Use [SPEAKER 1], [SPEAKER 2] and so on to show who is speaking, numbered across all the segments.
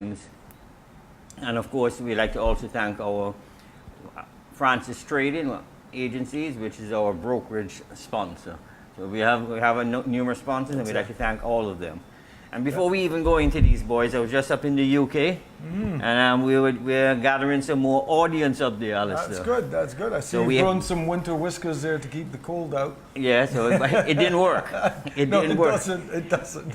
[SPEAKER 1] And of course, we'd like to also thank our Francis Trading Agencies, which is our brokerage sponsor. So we have numerous sponsors, and we'd like to thank all of them. And before we even go into these, boys, I was just up in the UK, and we're gathering some more audience up there, Alistair.
[SPEAKER 2] That's good, that's good. I see you've grown some winter whiskers there to keep the cold out.
[SPEAKER 1] Yeah, so it didn't work. It didn't work.
[SPEAKER 2] It doesn't.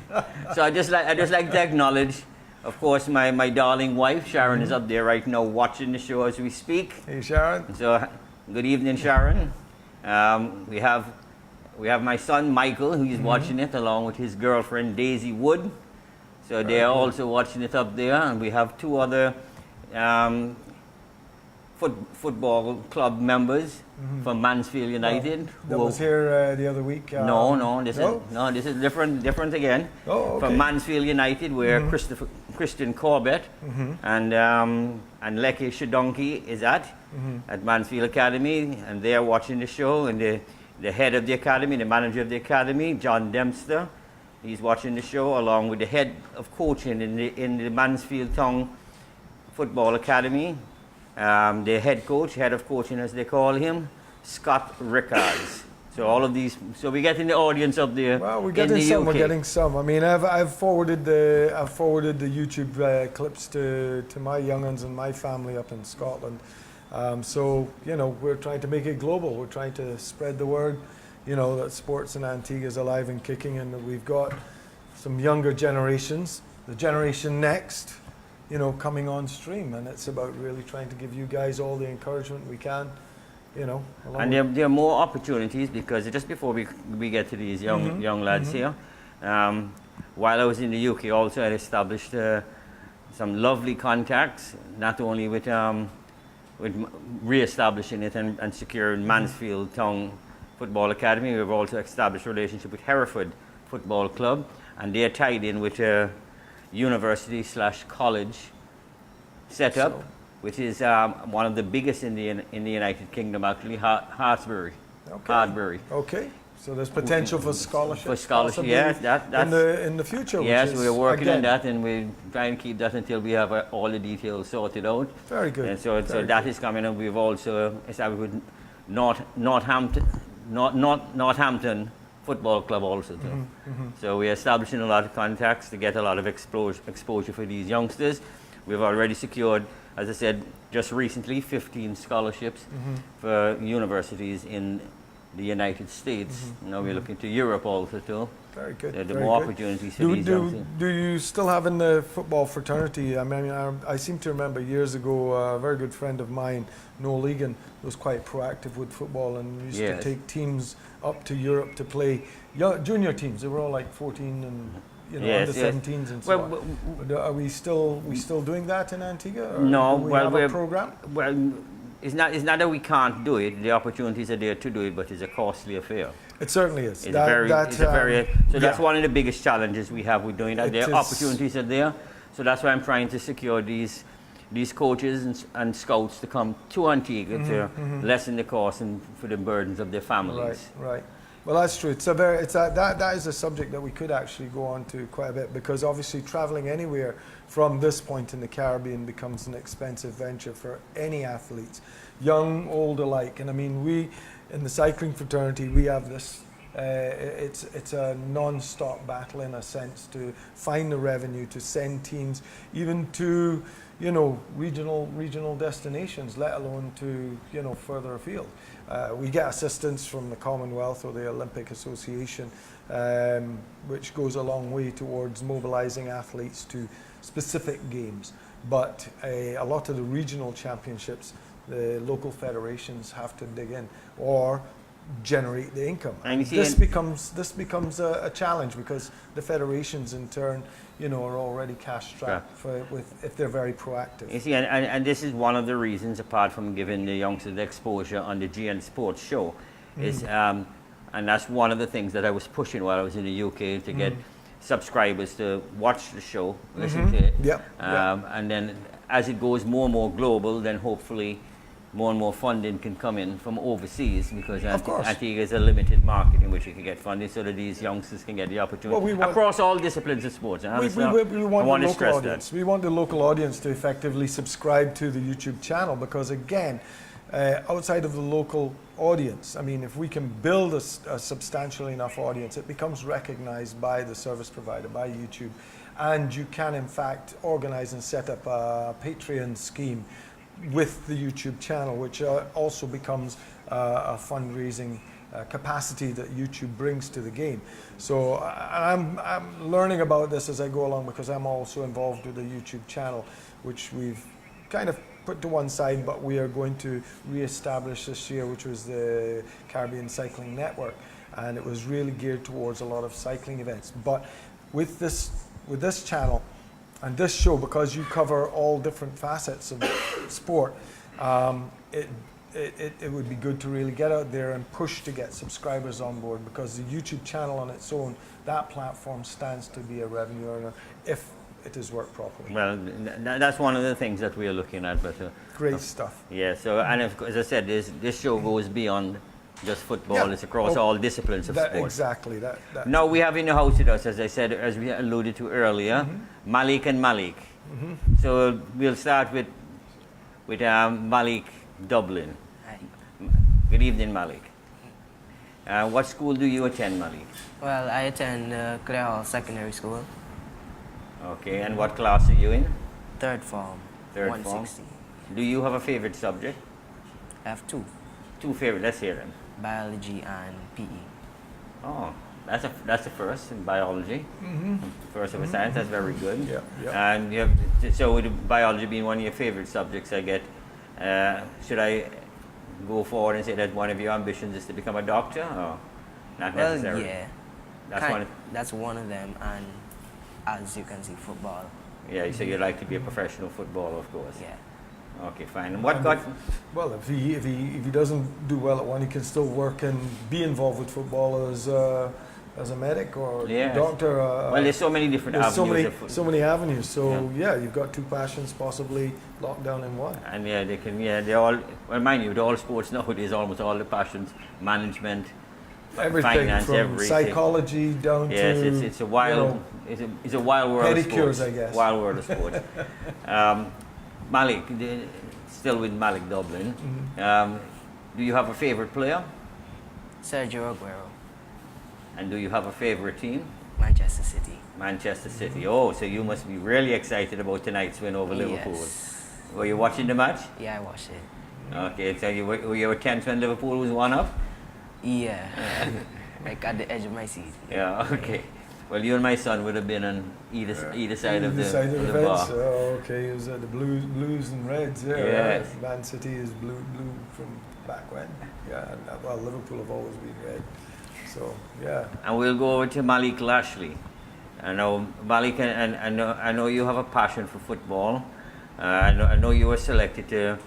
[SPEAKER 1] So I just like to acknowledge, of course, my darling wife, Sharon, is up there right now watching the show as we speak.
[SPEAKER 2] Hey, Sharon.
[SPEAKER 1] So, good evening, Sharon. We have my son, Michael, who is watching it, along with his girlfriend, Daisy Wood. So they are also watching it up there. And we have two other football club members from Mansfield United.
[SPEAKER 2] That was here the other week.
[SPEAKER 1] This is different again.
[SPEAKER 2] Oh, okay.
[SPEAKER 1] From Mansfield United, where Christian Corbett and Lecky Shadonki is at Mansfield Academy, and they are watching the show. And the head of the academy, the manager of the academy, John Dempster, he's watching the show, along with the head of coaching in the Mansfield Town Football Academy, the head of coaching as they call him, Scott Rickards. So all of these, so we're getting the audience up there.
[SPEAKER 2] Well, we're getting some. We're getting some. I mean, I've forwarded the YouTube clips to my young'uns and my family up in Scotland. So, you know, we're trying to make it global. We're trying to spread the word, you know, that sports in Antigua is alive and kicking, and that we've got some younger generations, the generation next, you know, coming on stream. And it's about really trying to give you guys all the encouragement we can, you know.
[SPEAKER 1] And there are more opportunities, because just before we get to these young lads here, while I was in the UK, also I established some lovely contacts, not only with re-establishing it and securing Mansfield Town Football Academy. We've also established a relationship with Hereford Football Club, and they're tied in with a university/college setup, which is one of the biggest in the United Kingdom, actually, Hartsbury.
[SPEAKER 2] Okay. Okay. So there's potential for scholarship.
[SPEAKER 1] For scholarship, yes. That's
[SPEAKER 2] in the future.
[SPEAKER 1] Yes, we're working on that, and we try and keep that until we have all the details sorted out.
[SPEAKER 2] Very good.
[SPEAKER 1] And so that is coming up. We've also established with Northampton Football Club also too. So we're establishing a lot of contacts to get a lot of exposure for these youngsters. We've already secured, as I said, just recently, 15 scholarships for universities in the United States. Now we're looking to Europe also too.
[SPEAKER 2] Very good.
[SPEAKER 1] The more opportunities for these youngsters.
[SPEAKER 2] Do you still have in the football fraternity? I mean, I seem to remember years ago, a very good friend of mine, Noel Egan, was quite proactive with football and used to take teams up to Europe to play junior teams. They were all like 14 and under 17s and so on. But are we still doing that in Antigua?
[SPEAKER 1] No,
[SPEAKER 2] do we have a program?
[SPEAKER 1] Well, it's not that we can't do it. The opportunities are there to do it, but it's a costly affair.
[SPEAKER 2] It certainly is.
[SPEAKER 1] So that's one of the biggest challenges we have with doing that. The opportunities are there, so that's why I'm trying to secure these coaches and scouts to come to Antigua to lessen the cost and for the burdens of their families.
[SPEAKER 2] Right. Well, that's true. That is a subject that we could actually go on to quite a bit, because obviously traveling anywhere from this point in the Caribbean becomes an expensive venture for any athletes, young, old alike. And I mean, we in the cycling fraternity, we have this. It's a non-stop battle in a sense to find the revenue to send teams even to regional destinations, let alone to further afield. We get assistance from the Commonwealth or the Olympic Association, which goes a long way towards mobilizing athletes to specific games. But a lot of the regional championships, the local federations have to dig in or generate the income. And this becomes a challenge, because the federations in turn, are already cash strapped if they're very proactive.
[SPEAKER 1] You see, and this is one of the reasons, apart from giving the youngsters the exposure on the GN Sports show, is and that's one of the things that I was pushing while I was in the UK to get subscribers to watch the show, listen to it. And then as it goes more and more global, then hopefully more and more funding can come in from overseas, because
[SPEAKER 2] Of course.
[SPEAKER 1] Antigua is a limited market in which you can get funding, so that these youngsters can get the opportunity
[SPEAKER 2] Well, we want-
[SPEAKER 1] across all disciplines of sports.
[SPEAKER 2] We want
[SPEAKER 1] want
[SPEAKER 2] the
[SPEAKER 1] to stress
[SPEAKER 2] local audience. We want the local audience to effectively subscribe to the YouTube channel, because again, outside of the local audience, I mean, if we can build a substantial enough audience, it becomes recognized by the service provider, by YouTube, and you can in fact organize and set up a Patreon scheme with the YouTube channel, which also becomes a fundraising capacity that YouTube brings to the game. So I'm learning about this as I go along, because I'm also involved with the YouTube channel, which we've kind of put to one side, but we are going to re-establish this year, which was the Caribbean Cycling Network, and it was really geared towards a lot of cycling events. But with this channel and this show, because you cover all different facets of sport, it would be good to really get out there and push to get subscribers on board, because the YouTube channel on its own, that platform stands to be a revenue earner if it is worked properly.
[SPEAKER 1] Well, that's one of the things that we are looking at. But
[SPEAKER 2] Great stuff.
[SPEAKER 1] yeah, so, and as I said, this show goes beyond just football.
[SPEAKER 2] Yeah.
[SPEAKER 1] It's across all disciplines of sport.
[SPEAKER 2] Exactly. That.
[SPEAKER 1] Now we have in the house with us, as I said, as we alluded to earlier, Malik and Malik. So we'll start with Malik Dublin.
[SPEAKER 3] Hi.
[SPEAKER 1] Good evening, Malik. What school do you attend, Malik?
[SPEAKER 3] Well, I attend Clare Hall Secondary School,
[SPEAKER 1] Okay, and what class are you in?
[SPEAKER 3] third form,
[SPEAKER 1] Third form.
[SPEAKER 3] 160.
[SPEAKER 1] Do you have a favorite subject?
[SPEAKER 3] I have two,
[SPEAKER 1] Two favorite. Let's hear them.
[SPEAKER 3] biology and PE.
[SPEAKER 1] Oh, that's the first in biology. First of a science. That's very good.
[SPEAKER 2] Yeah.
[SPEAKER 1] And you have, so with biology being one of your favorite subjects, I get. Should I go forward and say that one of your ambitions is to become a doctor, or not
[SPEAKER 3] Well,
[SPEAKER 1] necessarily?
[SPEAKER 3] yeah, that's one of them, and as you can see, football.
[SPEAKER 1] Yeah. So you'd like to be a professional footballer, of course.
[SPEAKER 3] Yeah.
[SPEAKER 1] Okay, fine. And what got?
[SPEAKER 2] Well, if he doesn't do well at one, he can still work and be involved with football as a medic or
[SPEAKER 1] Yes.
[SPEAKER 2] doctor.
[SPEAKER 1] Well, there's so many different
[SPEAKER 2] there's
[SPEAKER 1] avenues.
[SPEAKER 2] so many avenues. So yeah, you've got two passions possibly locked down in one.
[SPEAKER 1] And yeah, they can. Yeah, they all. Well, mind you, with all sports nowadays, almost all the passions, management,
[SPEAKER 2] Everything
[SPEAKER 1] finance,
[SPEAKER 2] from
[SPEAKER 1] everything.
[SPEAKER 2] psychology down
[SPEAKER 1] Yes,
[SPEAKER 2] to
[SPEAKER 1] it's a wild, it's a wild world of
[SPEAKER 2] pedicures,
[SPEAKER 1] sports.
[SPEAKER 2] I guess.
[SPEAKER 1] Wild world of sports. Malik, still with Malik Dublin. Do you have a favorite player?
[SPEAKER 3] Sergio Aguero,
[SPEAKER 1] And do you have a favorite team?
[SPEAKER 3] Manchester City.
[SPEAKER 1] Manchester City. Oh, so you must be really excited about tonight's win over Liverpool.
[SPEAKER 3] Yes.
[SPEAKER 1] Were you watching the match?
[SPEAKER 3] Yeah, I watched it.
[SPEAKER 1] Okay, so were you tense when Liverpool was 1-up?
[SPEAKER 3] Yeah. Like at the edge of my seat.
[SPEAKER 1] Yeah, okay. Well, you and my son would have been on either side of the
[SPEAKER 2] fence.
[SPEAKER 1] bar.
[SPEAKER 2] Oh, okay, it was the blues and reds. Yeah,
[SPEAKER 1] Yes.
[SPEAKER 2] right. Man City is blue from back when. Yeah, and, well, Liverpool have always been red. So yeah.
[SPEAKER 1] And we'll go over to Malik Lashley. I know Malik, and I know you have a passion for football. I know you were selected to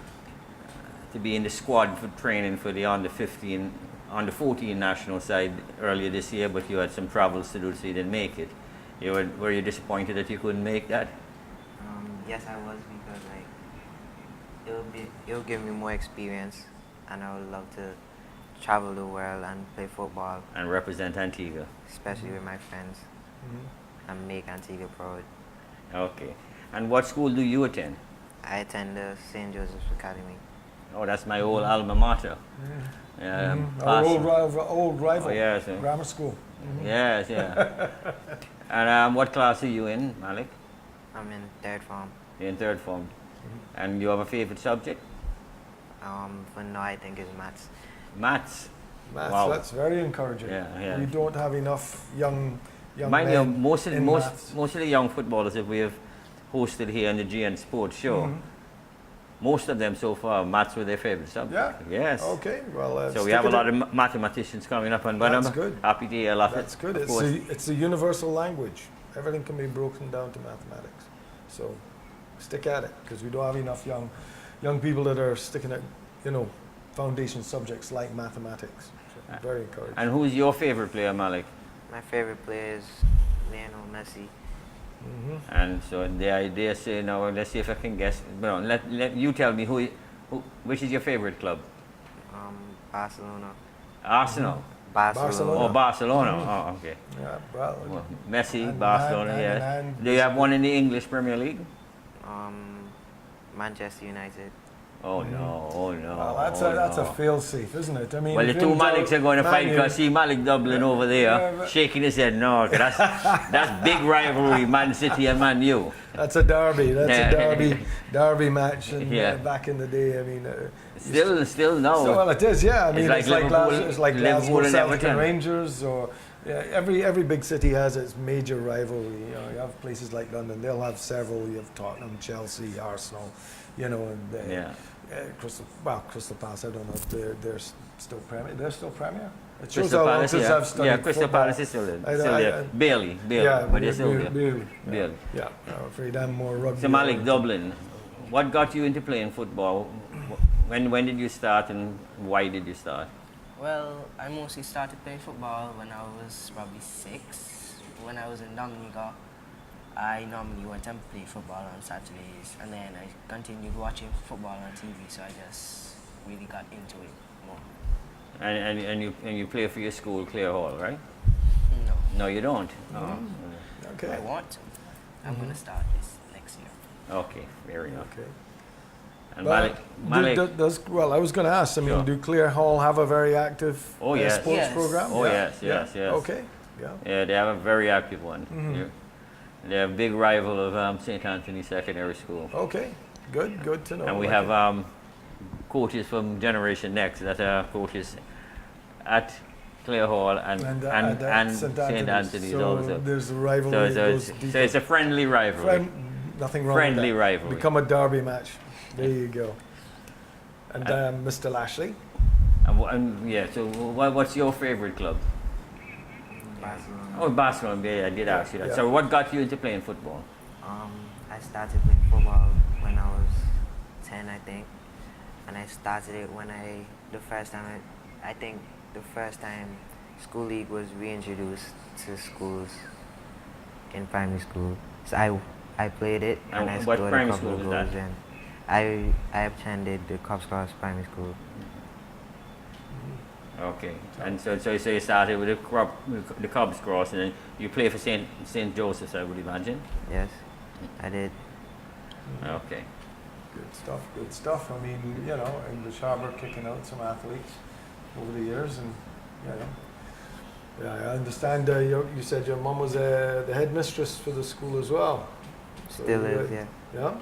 [SPEAKER 1] be in the squad for training for the under 14 national side earlier this year, but you had some travels to do, so you didn't make it. Were you disappointed that you couldn't make that?
[SPEAKER 4] Yes, I was, because like it'll give me more experience, and I would love to travel the world and play football,
[SPEAKER 1] And represent Antigua.
[SPEAKER 4] especially with my friends, and make Antigua proud.
[SPEAKER 1] Okay. And what school do you attend?
[SPEAKER 4] I attend the St. Joseph's Academy.
[SPEAKER 1] Oh, that's my old alma mater.
[SPEAKER 2] Our old rival.
[SPEAKER 1] Oh, yes.
[SPEAKER 2] Grammar school.
[SPEAKER 1] Yes, yeah. And what class are you in, Malik?
[SPEAKER 4] I'm in third form.
[SPEAKER 1] You're in third form. And you have a favorite subject?
[SPEAKER 4] For now, I think it's maths.
[SPEAKER 1] Maths.
[SPEAKER 2] Maths,
[SPEAKER 1] Wow.
[SPEAKER 2] that's very encouraging.
[SPEAKER 1] Yeah.
[SPEAKER 2] We don't have enough young
[SPEAKER 1] Mind you,
[SPEAKER 2] men
[SPEAKER 1] most
[SPEAKER 2] in maths.
[SPEAKER 1] of the young footballers that we have hosted here on the GN Sports Show, most of them so far, maths were their favorite subject.
[SPEAKER 2] Yeah.
[SPEAKER 1] Yes.
[SPEAKER 2] Okay. Well,
[SPEAKER 1] So we have a lot of mathematicians coming up, and but
[SPEAKER 2] That's
[SPEAKER 1] I'm
[SPEAKER 2] good.
[SPEAKER 1] happy to hear a lot.
[SPEAKER 2] That's good.
[SPEAKER 1] Of course.
[SPEAKER 2] It's a universal language. Everything can be broken down to mathematics. So stick at it, because we don't have enough young people that are sticking at foundation subjects like mathematics. So very encouraging.
[SPEAKER 1] And who's your favorite player, Malik?
[SPEAKER 4] My favorite player is Lionel Messi.
[SPEAKER 1] And so the idea say now, let's see if I can guess. Let you tell me Which is your favorite club?
[SPEAKER 4] Barcelona.
[SPEAKER 1] Arsenal.
[SPEAKER 2] Barcelona.
[SPEAKER 1] Oh, Barcelona. Oh, okay.
[SPEAKER 2] Yeah, well,
[SPEAKER 1] Well, Messi,
[SPEAKER 2] and-
[SPEAKER 1] Barcelona,
[SPEAKER 2] and-
[SPEAKER 1] yes.
[SPEAKER 2] and-
[SPEAKER 1] Do you have one in the English Premier League?
[SPEAKER 4] Manchester United.
[SPEAKER 1] Oh no, oh no.
[SPEAKER 2] well, that's
[SPEAKER 1] oh,
[SPEAKER 2] a
[SPEAKER 1] no.
[SPEAKER 2] fail-safe, isn't it? I mean,
[SPEAKER 1] Well, the
[SPEAKER 2] if
[SPEAKER 1] two
[SPEAKER 2] you're
[SPEAKER 1] Maliks are going to
[SPEAKER 2] Man
[SPEAKER 1] fight
[SPEAKER 2] U-
[SPEAKER 1] because see Malik Dublin over there
[SPEAKER 2] Yeah, but-
[SPEAKER 1] shaking his head. No, 'cause that's big rivalry, Man City and Man U.
[SPEAKER 2] That's a derby. That's
[SPEAKER 1] Yeah.
[SPEAKER 2] a derby match. And
[SPEAKER 1] Yeah.
[SPEAKER 2] back in the day, I mean,
[SPEAKER 1] Still no.
[SPEAKER 2] so, well, it is. Yeah, I mean,
[SPEAKER 1] like
[SPEAKER 2] it's like
[SPEAKER 1] Liverpool-
[SPEAKER 2] it's like
[SPEAKER 1] Liverpool
[SPEAKER 2] Glasgow
[SPEAKER 1] and
[SPEAKER 2] Celtic and
[SPEAKER 1] Everton.
[SPEAKER 2] Rangers, or yeah, every big city has its major rivalry. You know, you have places like London; they'll have several. You have Tottenham, Chelsea, Arsenal. You know, and
[SPEAKER 1] Yeah.
[SPEAKER 2] Crystal Palace. I don't know if they're still Premier. They're still Premier. It shows
[SPEAKER 1] Crystal
[SPEAKER 2] how long
[SPEAKER 1] Palace,
[SPEAKER 2] since
[SPEAKER 1] yeah.
[SPEAKER 2] I've studied
[SPEAKER 1] Yeah, Crystal
[SPEAKER 2] football.
[SPEAKER 1] Palace is still there.
[SPEAKER 2] I-
[SPEAKER 1] Still
[SPEAKER 2] I-
[SPEAKER 1] there. Barely,
[SPEAKER 2] Yeah,
[SPEAKER 1] but they're still there.
[SPEAKER 2] barely.
[SPEAKER 1] Barely.
[SPEAKER 2] Yeah, I'm afraid I'm more rugby.
[SPEAKER 1] So Malik
[SPEAKER 2] oriented.
[SPEAKER 1] Dublin, what got you into playing football? When did you start and why did you start?
[SPEAKER 3] Well, I mostly started playing football when I was probably 6. When I was in Dominica, I normally went and played football on Saturdays, and then I continued watching football on TV, so I just really got into it more.
[SPEAKER 1] And you play for your school, Clare Hall, right?
[SPEAKER 3] No,
[SPEAKER 1] No, you don't.
[SPEAKER 2] Okay.
[SPEAKER 3] I want to. I'm going to start this next year.
[SPEAKER 1] Okay, fair enough.
[SPEAKER 2] Okay.
[SPEAKER 1] And
[SPEAKER 2] Well,
[SPEAKER 1] Malik,
[SPEAKER 2] well, I was going to ask. I mean,
[SPEAKER 1] Sure.
[SPEAKER 2] do Clare Hall have a very active
[SPEAKER 1] Oh, yes.
[SPEAKER 2] sports
[SPEAKER 3] Yes.
[SPEAKER 2] program?
[SPEAKER 1] Oh,
[SPEAKER 2] Yeah.
[SPEAKER 1] yes, yes, yes.
[SPEAKER 2] Okay. Yeah.
[SPEAKER 1] yeah, they have a very active one.
[SPEAKER 2] Mhm.
[SPEAKER 1] They're a big rival of St. Anthony Secondary School.
[SPEAKER 2] Okay. Good to know.
[SPEAKER 1] And we
[SPEAKER 2] Okay.
[SPEAKER 1] have coaches from Generation Next that are coaches at Clare Hall and St. Anthony's
[SPEAKER 2] so
[SPEAKER 1] also.
[SPEAKER 2] there's a rivalry that goes
[SPEAKER 1] So
[SPEAKER 2] deeper.
[SPEAKER 1] it's a friendly rivalry.
[SPEAKER 2] Nothing wrong
[SPEAKER 1] Friendly
[SPEAKER 2] with that.
[SPEAKER 1] rivalry.
[SPEAKER 2] Become a derby match. There you go. And Mr. Lashley?
[SPEAKER 1] And yeah, so what's your favorite club?
[SPEAKER 4] Barcelona.
[SPEAKER 1] Oh, Barcelona, yeah, I did ask you that.
[SPEAKER 2] Yeah.
[SPEAKER 1] So what got you into playing football?
[SPEAKER 4] I started playing football when I was 10, I think. And I started it when the first time school league was reintroduced to schools in primary school. So I played it and I
[SPEAKER 1] what
[SPEAKER 4] scored a
[SPEAKER 1] primary
[SPEAKER 4] couple
[SPEAKER 1] school
[SPEAKER 4] of
[SPEAKER 1] was
[SPEAKER 4] goals.
[SPEAKER 1] that?
[SPEAKER 4] And I attended the Cops Cross Primary School.
[SPEAKER 1] Okay, and so you started with the Cubs Cross, and then you play for St. Joseph's, I would imagine.
[SPEAKER 4] Yes, I did.
[SPEAKER 1] Okay.
[SPEAKER 2] Good stuff. I mean, you know, English Harbour kicking out some athletes over the years, and yeah, I understand. You said your mum was the headmistress for the school as well. So
[SPEAKER 4] Still is, yeah.
[SPEAKER 2] Yeah.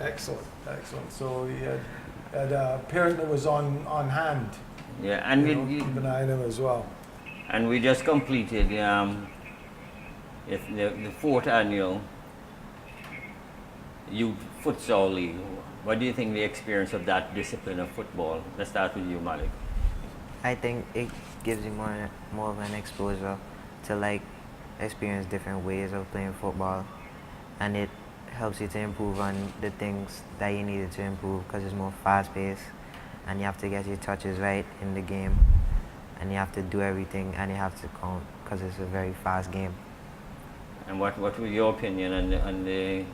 [SPEAKER 2] Excellent. So you had a parent that was on hand.
[SPEAKER 1] Yeah, and
[SPEAKER 2] Keep an eye on him as well.
[SPEAKER 1] and we just completed the 4th annual youth futsal league. What do you think the experience of that discipline of football? Let's start with you, Malik.
[SPEAKER 4] I think it gives you more of an exposure to like experience different ways of playing football, and it helps you to improve on the things that you needed to improve because it's more fast-paced, and you have to get your touches right in the game, and you have to do everything, and you have to count because it's a very fast game.
[SPEAKER 1] And what was your opinion on the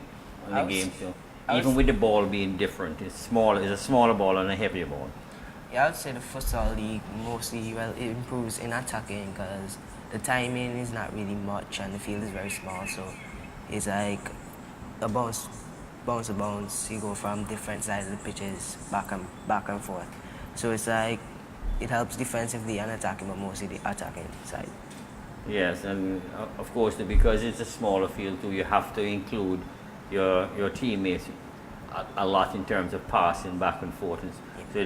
[SPEAKER 3] I was-
[SPEAKER 1] game? So
[SPEAKER 3] I
[SPEAKER 1] even
[SPEAKER 3] was-
[SPEAKER 1] with the ball being different, it's a smaller ball and a heavier ball.
[SPEAKER 3] Yeah, I would say the futsal league mostly, well, it improves in attacking because the timing is not really much and the field is very small, so it's like a bounce to bounce. You go from different sides of the pitches back and forth. So it's like it helps defensively and attacking, but mostly the attacking side.
[SPEAKER 1] Yes, and of course, because it's a smaller field too, you have to include your teammates a lot in terms of passing back and forth.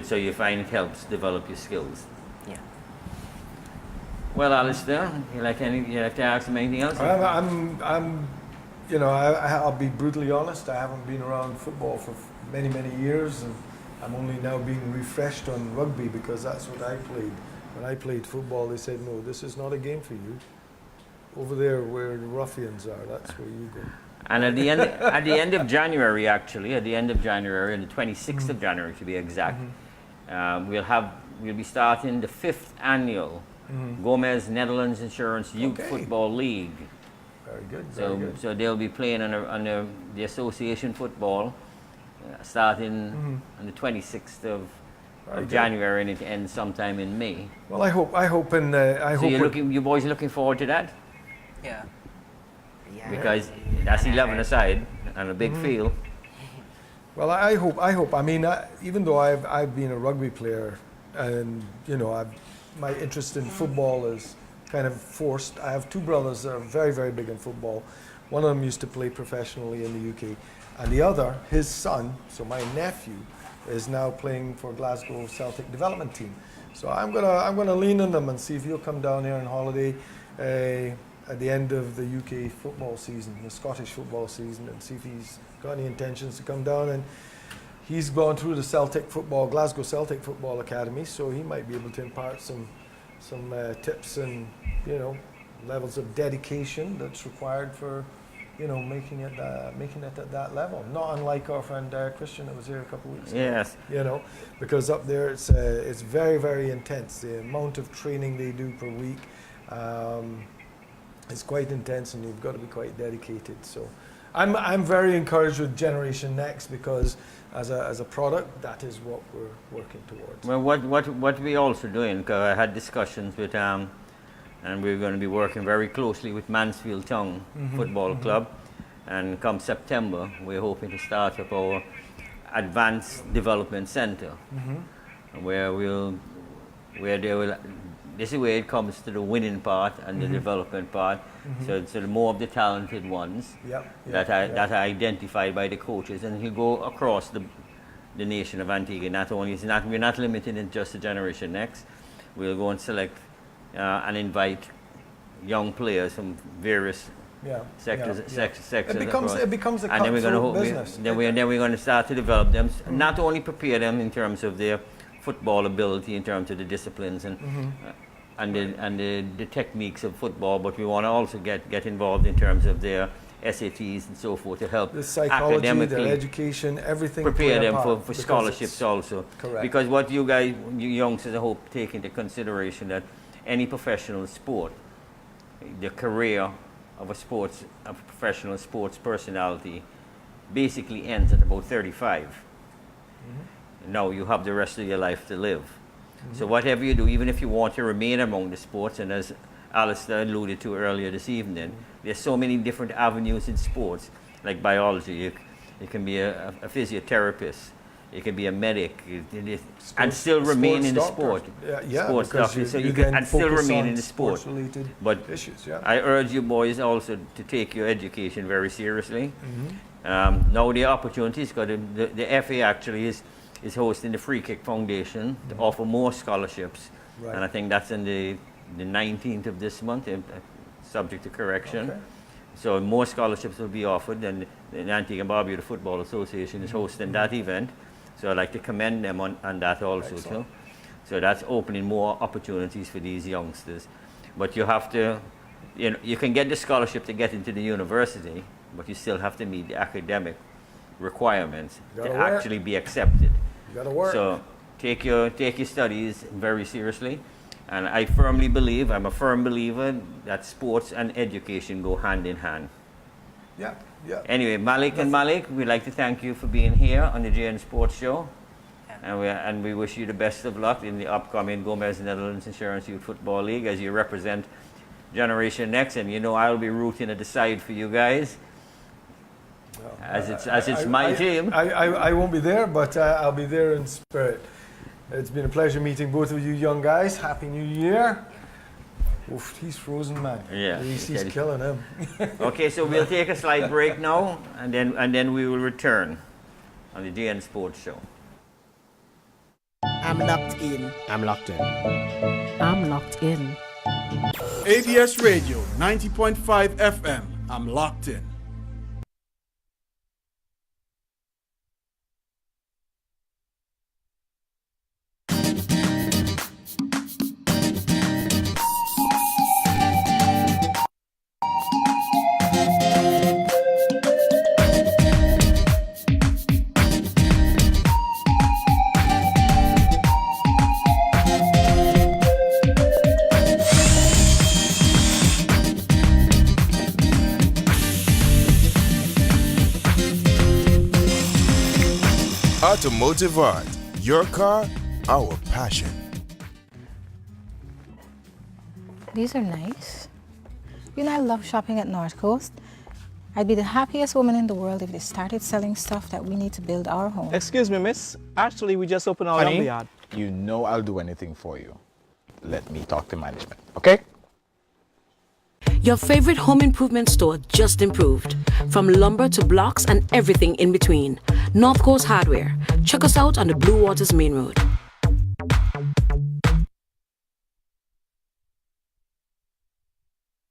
[SPEAKER 1] So you find it helps develop your skills.
[SPEAKER 3] Yeah.
[SPEAKER 1] Well, Alistair, you like to ask him anything else?
[SPEAKER 2] I'll be brutally honest. I haven't been around football for many years, and I'm only now being refreshed on rugby because that's what I played. When I played football, they said, "No, this is not a game for you. Over there, where the ruffians are, that's where you go."
[SPEAKER 1] And at the end of January, actually, on the 26th of January to be exact, we'll be starting the 5th annual Gomez Netherlands Insurance Youth
[SPEAKER 2] Okay.
[SPEAKER 1] Football League.
[SPEAKER 2] Very good.
[SPEAKER 1] So they'll be playing on the association football starting on the 26th of
[SPEAKER 2] Very good.
[SPEAKER 1] January, and it ends sometime in May.
[SPEAKER 2] Well, I hope
[SPEAKER 1] So you boys looking forward to that?
[SPEAKER 3] Yeah.
[SPEAKER 4] Yeah.
[SPEAKER 1] Because that's 11 aside and a big field.
[SPEAKER 2] Well, I hope. I mean, even though I've been a rugby player, and you know, my interest in football is kind of forced. I have two brothers that are very, very big in football. One of them used to play professionally in the UK, and the other, his son, so my nephew, is now playing for Glasgow Celtic development team. So I'm gonna lean on them and see if he'll come down here on holiday at the end of the UK football season, the Scottish football season, and see if he's got any intentions to come down. And he's gone through the Glasgow Celtic Football Academy, so he might be able to impart some tips and, you know, levels of dedication that's required for, you know, making it at that level. Not unlike our friend Christian that was here a couple of weeks ago.
[SPEAKER 1] Yes.
[SPEAKER 2] You know, because up there it's very, very intense. The amount of training they do per week is quite intense, and you've got to be quite dedicated. So I'm very encouraged with Generation Next, because as a product, that is what we're working towards.
[SPEAKER 1] Well, what we also doing, because I had discussions with, and we're going to be working very closely with Mansfield Town Football Club, and come September, we're hoping to start up our Advanced Development Center, where this is where it comes to the winning part and the development part. So the more of the talented ones that are identified by the coaches, and you go across the nation of Antigua. We're not limited in just the Generation Next. We'll go and select and invite young players from various sectors.
[SPEAKER 2] It becomes a
[SPEAKER 1] and then we're
[SPEAKER 2] cutthroat
[SPEAKER 1] going
[SPEAKER 2] business.
[SPEAKER 1] then we're going to start to develop them, not only prepare them in terms of their football ability, in terms of the disciplines and the techniques of football, but we want to also get involved in terms of their SATs and so forth to help
[SPEAKER 2] The psychology,
[SPEAKER 1] academically
[SPEAKER 2] their education, everything.
[SPEAKER 1] prepare
[SPEAKER 2] play a
[SPEAKER 1] them
[SPEAKER 2] part,
[SPEAKER 1] for
[SPEAKER 2] because
[SPEAKER 1] scholarships
[SPEAKER 2] it's-
[SPEAKER 1] also.
[SPEAKER 2] Correct.
[SPEAKER 1] Because what you youngsters, I hope, take into consideration that any professional sport, the career of a professional sports personality basically ends at about 35. Now you have the rest of your life to live. So whatever you do, even if you want to remain among the sports, and as Alistair alluded to earlier this evening, there's so many different avenues in sports, like biology. You can be a physiotherapist, you can be a medic, and still remain in the sport. Sports doctor, so you can and still remain in the sport. But
[SPEAKER 2] issues,
[SPEAKER 1] I urge you boys also to take your education very seriously. Now the opportunities, because the FA actually is hosting the Free Kick Foundation to offer more scholarships, and I think that's in the 19th of this month, subject to correction.
[SPEAKER 2] Okay.
[SPEAKER 1] So more scholarships will be offered, and the Antigua and Barbuda Football Association is hosting that event. So I'd like to commend them on that also too. So that's opening more opportunities for these youngsters. But you have to, you can get the scholarship to get into the university, but you still have to meet the academic requirements to actually be accepted.
[SPEAKER 2] You gotta work.
[SPEAKER 1] So take your studies very seriously, and I firmly believe, I'm a firm believer, that sports and education go hand in hand.
[SPEAKER 2] Yeah.
[SPEAKER 1] Anyway, Malik, we'd like to thank you for being here on the JN Sports Show, and we wish you the best of luck in the upcoming Gomez Netherlands Insurance Youth Football League as you represent Generation Next, and I'll be rooting at the side for you guys. As it's my team.
[SPEAKER 2] I won't be there, but I'll be there in spirit. It's been a pleasure meeting both of you young guys. Happy New Year. Oof, he's frozen, man.
[SPEAKER 1] Yeah.
[SPEAKER 2] He's killing him.
[SPEAKER 1] Okay, so we'll take a slight break now, and then we will return on the JN Sports Show.
[SPEAKER 5] I'm locked in.
[SPEAKER 6] I'm locked in.
[SPEAKER 7] I'm locked in.
[SPEAKER 6] ABS Radio 90.5 FM. I'm locked in.
[SPEAKER 5] Automotive Art. Your car, our passion.
[SPEAKER 8] These are nice. You know, I love shopping at North Coast. I'd be the happiest woman in the world if they started selling stuff that we need to build our home.
[SPEAKER 9] Excuse me, miss. Actually, we just opened our
[SPEAKER 10] Honey,
[SPEAKER 9] yard.
[SPEAKER 10] you know I'll do anything for you. Let me talk to management, okay?
[SPEAKER 7] Your favorite home improvement store just improved. From lumber to blocks and everything in between. North Coast Hardware. Check us out on the Blue Waters Main Road.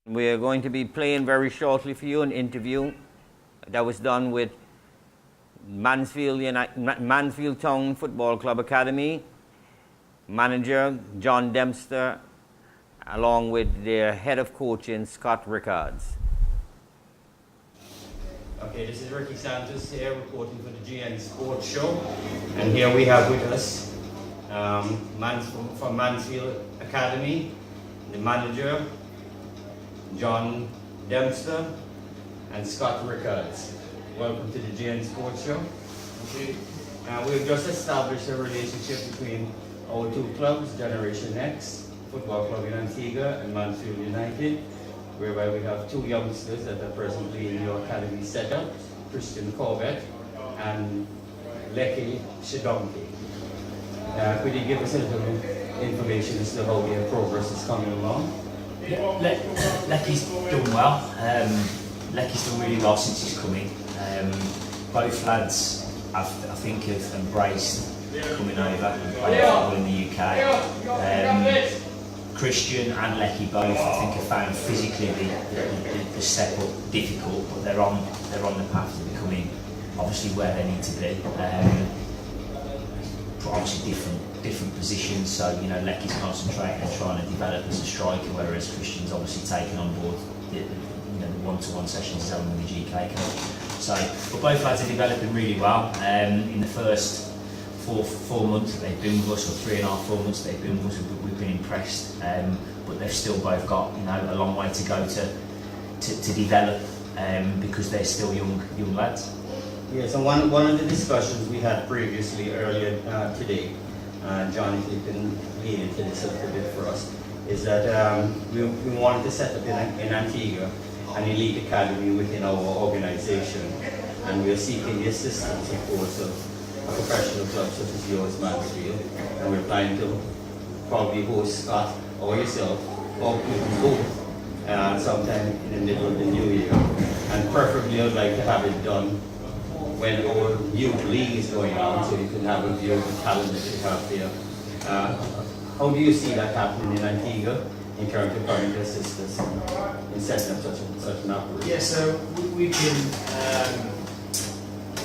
[SPEAKER 1] We are going to be playing very shortly for you an interview that was done with Mansfield Town Football Club Academy manager John Dempster, along with their head of coaching Scott Rickards. Okay, this is Ricky Santos here reporting for the GN Sports Show, and here we have with us from Mansfield Academy, the manager John Dempster and Scott Rickards. Welcome to the GN Sports Show. Thank you. We've just established a relationship between our two clubs, Generation X Football Club in Antigua and Mansfield United, whereby we have two youngsters that are presently in your academy setup, Christian Corbett and Lecky Shidonki. Could you give us a little information as to how their progress is coming along?
[SPEAKER 11] Lecky's done well. Lecky's done really well since he's come in. Both lads, I think, have embraced coming over and playing football in the UK. Christian and Lecky both, I think, have found physically the step up difficult, but they're on the path to becoming obviously where they need to be. Obviously different positions, so you know Lecky's concentrating and trying to develop as a striker, whereas Christian's obviously taken on board the one-to-one sessions he's having with the GK coach. So, but both lads are developing really well. In the first four months that they've been with us, or 3.5, 4 months that they've been with us, we've been impressed. But they've still both got a long way to go to develop, because they're still young lads.
[SPEAKER 1] Yes, and one of the discussions we had previously earlier today, John, if you can lead into this a little bit for us, is that we wanted to set up in Antigua an elite academy within our organization, and we are seeking the assistance, of course, of a professional club such as yours, Mansfield, and we're planning to probably host Scott or yourself, or even both, sometime in the middle of the new year, and preferably I'd like to have it done when our youth league is going on, so you can have a view of the talent that you have there. How do you see that happening in Antigua in terms of trying to assist us in setting up such an operation?
[SPEAKER 12] Yeah, so we can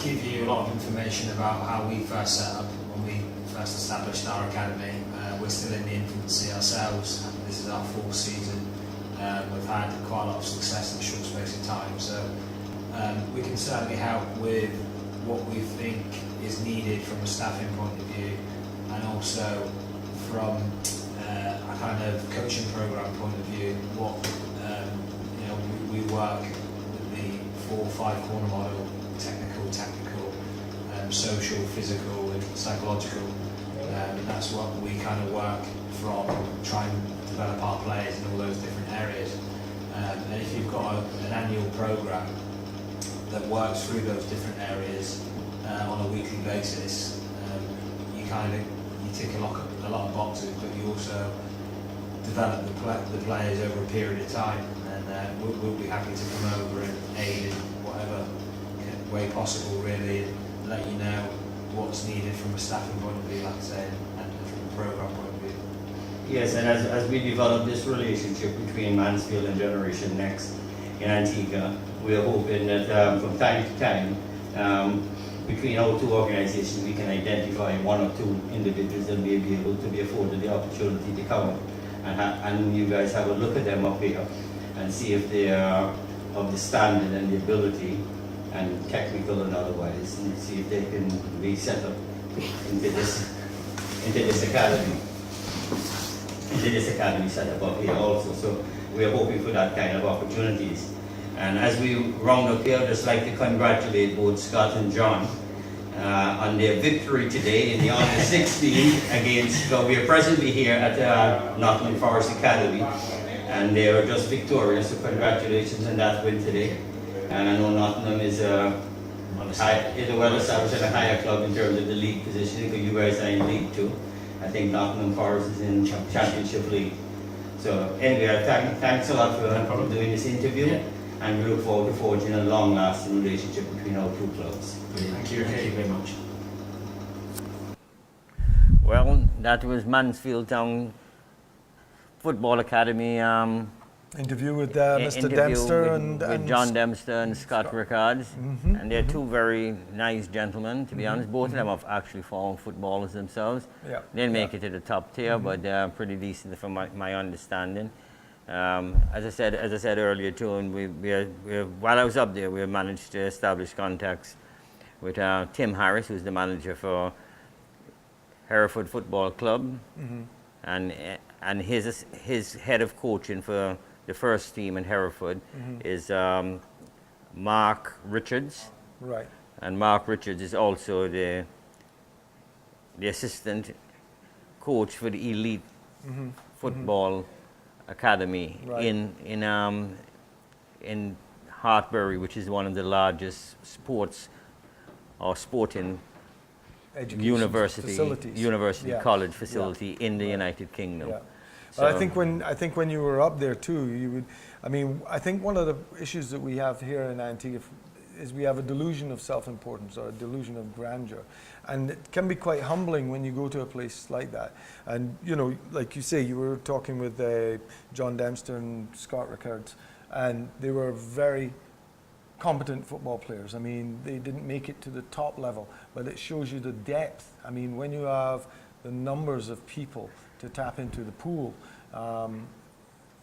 [SPEAKER 12] give you a lot of information about how we first set up, when we first established our academy. We're still in the infancy ourselves. This is our 4th season. We've had quite a lot of success in a short space of time, so we can certainly help with what we think is needed from a staffing point of view, and also from a kind of coaching program point of view. What we work with the 4-5 corner model: technical, tactical, social, physical, and psychological. And that's what we kind of work from, trying to develop our players in all those different areas. And if you've got an annual program that works through those different areas on a weekly basis, you tick a lot of boxes, but you also develop the players over a period of time, and we'll be happy to come over and aid in whatever way possible, really, and let you know what's needed from a staffing point of view, like I say, and from a program point of view.
[SPEAKER 1] Yes, and as we develop this relationship between Mansfield and Generation Next in Antigua, we are hoping that from time to time, between our two organizations, we can identify 1 or 2 individuals that may be able to be afforded the opportunity to come and you guys have a look at them up here and see if they are of the standard and the ability, and technical and otherwise, and see if they can be set up into this academy set up here also. So we are hoping for that kind of opportunities. And as we round up here, I'd just like to congratulate both Scott and John on their victory today in the under 16 against, well, we are presently here at Nottingham Forest Academy, and they were just victorious, so congratulations on that win today. And I know Nottingham is a well-established and a higher club in terms of the league position, because you guys are in League 2. I think Nottingham Forest is in Championship League. So anyway, thanks a lot for doing this interview. Yeah. And we look forward to forging a long-lasting relationship between our two clubs.
[SPEAKER 11] Thank you very much.
[SPEAKER 1] Well, that was Mansfield Town Football Academy
[SPEAKER 2] interview with Mr. Dempster
[SPEAKER 1] with John Dempster and Scott Rickards. And they're two very nice gentlemen, to be honest. Both of them have actually formed footballers themselves.
[SPEAKER 2] Yeah.
[SPEAKER 1] They didn't make it to the top tier, but they're pretty decent from my understanding. As I said earlier too, and while I was up there, we managed to establish contacts with Tim Harris, who's the manager for Hereford Football Club, and his head of coaching for the first team in Hereford is Mark Rickards.
[SPEAKER 2] Right.
[SPEAKER 1] And Mark Rickards is also the assistant coach for the elite football academy in Hartbury, which is one of the largest sporting university college facility in the United Kingdom.
[SPEAKER 2] Yeah.
[SPEAKER 1] So
[SPEAKER 2] But I think when you were up there too, you would. I mean, I think one of the issues that we have here in Antigua is we have a delusion of self-importance or a delusion of grandeur, and it can be quite humbling when you go to a place like that. And you know, like you say, you were talking with John Dempster and Scott Rickards, and they were very competent football players. I mean, they didn't make it to the top level, but it shows you the depth. I mean, when you have the numbers of people to tap into the pool,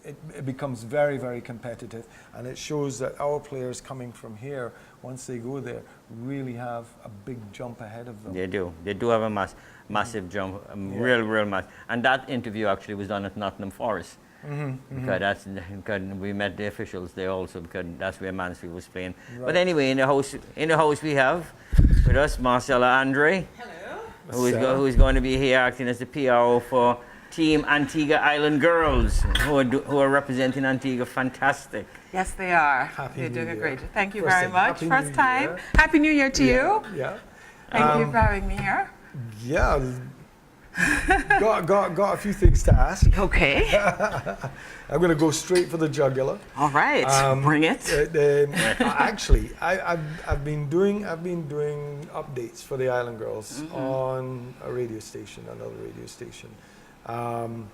[SPEAKER 2] it becomes very, very competitive, and it shows that our players coming from here, once they go there, really have a big jump ahead of them.
[SPEAKER 1] They do. They do have a massive jump, real massive. And that interview actually was done at Nottingham Forest. Because we met the officials there also, because that's where Mansfield was playing. Right. But anyway, in the house we have with us Marcella Andre. Hello. Who is going to be here acting as the PRO for Team Antigua Island Girls, who are representing Antigua. Fantastic.
[SPEAKER 13] Yes, they are. They're doing a great job. Thank you very much. First time. Happy New Year to you.
[SPEAKER 2] Yeah.
[SPEAKER 13] Thank you for having me here.
[SPEAKER 2] Yeah. got a few things to ask.
[SPEAKER 13] Okay.
[SPEAKER 2] I'm going to go straight for the jugular.
[SPEAKER 13] All right. Bring it.
[SPEAKER 2] Actually, I've been doing updates for the Island Girls on a radio station, another radio station, on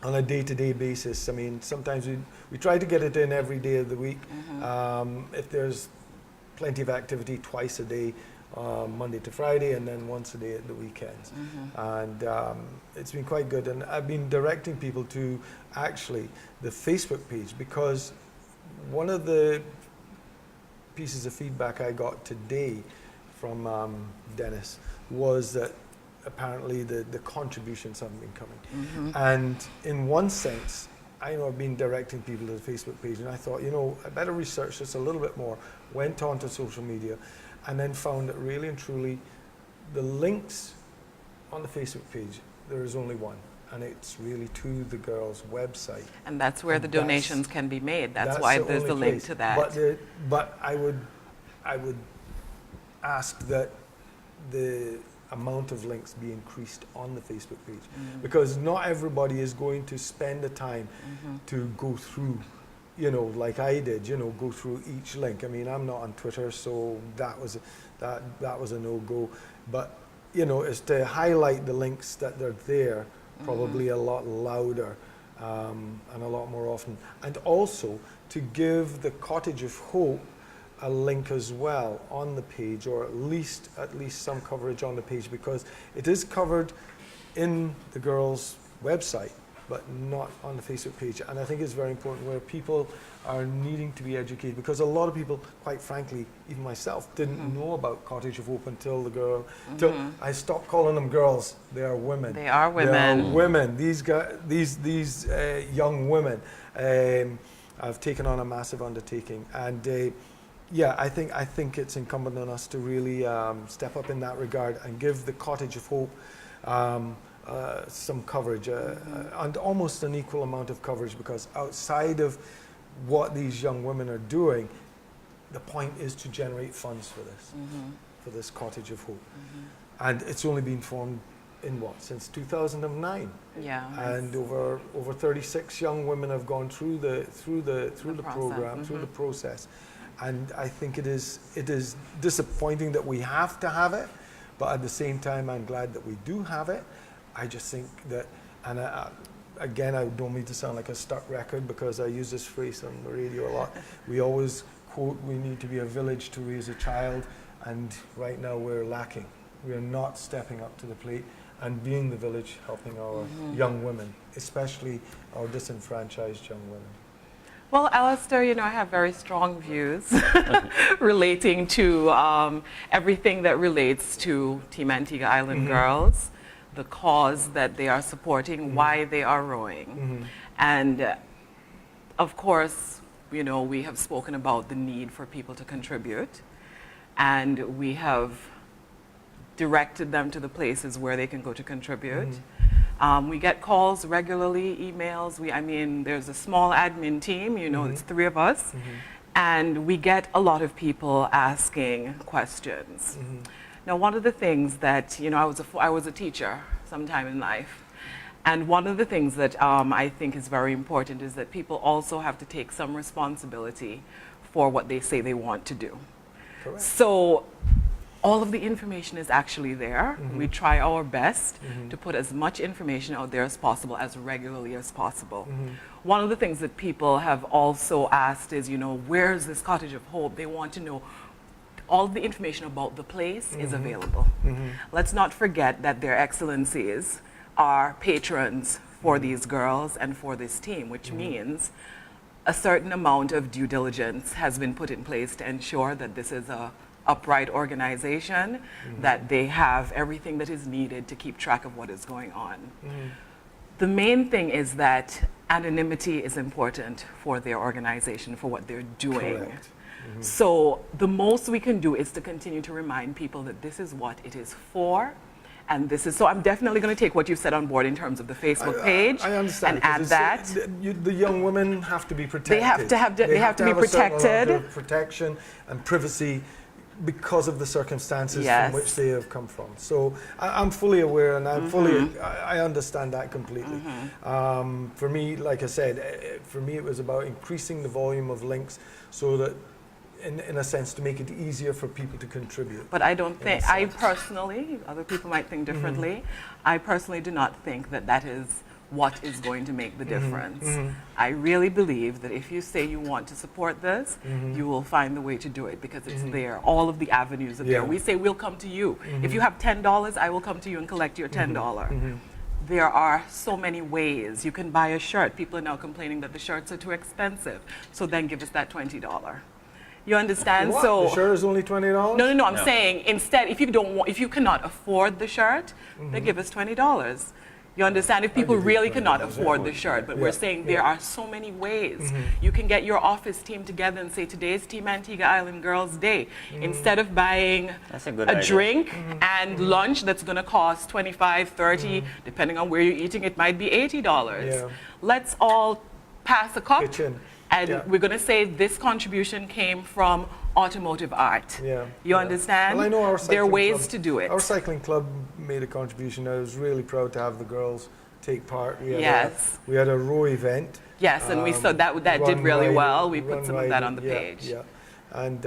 [SPEAKER 2] a day-to-day basis. I mean, sometimes we try to get it in every day of the week. If there's plenty of activity, twice a day. Monday to Friday, and then once a day at the weekends. And it's been quite good. And I've been directing people to actually the Facebook page, because one of the pieces of feedback I got today from Dennis was that apparently the contributions haven't been coming. And in one sense, I know I've been directing people to the Facebook page, and I thought, you know, I better research this a little bit more. Went on to social media, and then found that really and truly the links on the Facebook page, there is only one, and it's really to the girls' website.
[SPEAKER 13] And that's where the donations can be made. That's why there's the link to that.
[SPEAKER 2] But I would ask that the amount of links be increased on the Facebook page, because not everybody is going to spend the time to go through, you know, like I did, you know, go through each link. I mean, I'm not on Twitter, so that was a no-go. But, you know, is to highlight the links that they're there, probably a lot louder and a lot more often. And also to give the Cottage of Hope a link as well on the page, or at least some coverage on the page, because it is covered in the girls' website, but not on the Facebook page. And I think it's very important, where people are needing to be educated, because a lot of people, quite frankly, even myself, didn't know about Cottage of Hope until until I stopped calling them girls. They are women.
[SPEAKER 13] They are women.
[SPEAKER 2] They are women. These young women have taken on a massive undertaking, and yeah, I think it's incumbent on us to really step up in that regard and give the Cottage of Hope some coverage, and almost an equal amount of coverage, because outside of what these young women are doing, the point is to generate funds for this Cottage of Hope. And it's only been formed in since 2009.
[SPEAKER 13] Yeah.
[SPEAKER 2] And over 36 young women have gone through the program, through the process. And I think it is disappointing that we have to have it, but at the same time, I'm glad that we do have it. I just think that, and again, I don't mean to sound like a stuck record, because I use this phrase on the radio a lot. We always quote, we need to be a village to raise a child, and right now we're lacking. We are not stepping up to the plate and being the village, helping our young women, especially our disenfranchised young women.
[SPEAKER 13] Well, Alistair, I have very strong views relating to everything that relates to Team Antigua Island Girls, the cause that they are supporting, why they are rowing. And of course, we have spoken about the need for people to contribute, and we have directed them to the places where they can go to contribute. We get calls regularly, emails. There's a small admin team, it's 3 of us, and we get a lot of people asking questions. Now, one of the things that, I was a teacher sometime in life, and one of the things that I think is very important is that people also have to take some responsibility for what they say they want to do.
[SPEAKER 2] Correct.
[SPEAKER 13] So all of the information is actually there. We try our best to put as much information out there as possible, as regularly as possible. One of the things that people have also asked is, where's this Cottage of Hope? They want to know all of the information about the place is available. Let's not forget that their excellencies are patrons for these girls and for this team, which means a certain amount of due diligence has been put in place to ensure that this is a upright organization, that they have everything that is needed to keep track of what is going on. The main thing is that anonymity is important for their organization, for what they're doing.
[SPEAKER 2] Correct.
[SPEAKER 13] So the most we can do is to continue to remind people that this is what it is for. And this is, so I'm definitely going to take what you said on board in terms of the Facebook page.
[SPEAKER 2] I understand,
[SPEAKER 13] and add that.
[SPEAKER 2] The young women have to be protected.
[SPEAKER 13] They have to be protected.
[SPEAKER 2] A protection and privacy because of the circumstances from which they have come from. So I'm fully aware, and I understand that completely. For me, like I said, for me it was about increasing the volume of links so that, in a sense, to make it easier for people to contribute.
[SPEAKER 13] But I don't think, I personally, other people might think differently, I personally do not think that that is what is going to make the difference. I really believe that if you say you want to support this, you will find the way to do it, because it's there. All of the avenues are there. We say we'll come to you. If you have $10, I will come to you and collect your $10. There are so many ways. You can buy a shirt. People are now complaining that the shirts are too expensive. So then give us that $20. You understand?
[SPEAKER 2] What?
[SPEAKER 13] So
[SPEAKER 2] the shirt is only $20?
[SPEAKER 13] No. I'm saying instead, if you cannot afford the shirt, then give us $20. You understand? If people really cannot afford the shirt, but we're saying there are so many ways. You can get your office team together and say, today's Team Antigua Island Girls Day. Instead of buying a drink and lunch that's going to cost $25, $30, depending on where you're eating, it might be $80. Let's all pass a cup. And we're going to say this contribution came from Automotive Art. You understand?
[SPEAKER 2] Well, I know
[SPEAKER 13] there are ways to do it.
[SPEAKER 2] Our cycling club made a contribution. I was really proud to have the girls take part. We had a row event.
[SPEAKER 13] Yes, and we saw that did really well. We put some of that on the page.
[SPEAKER 2] And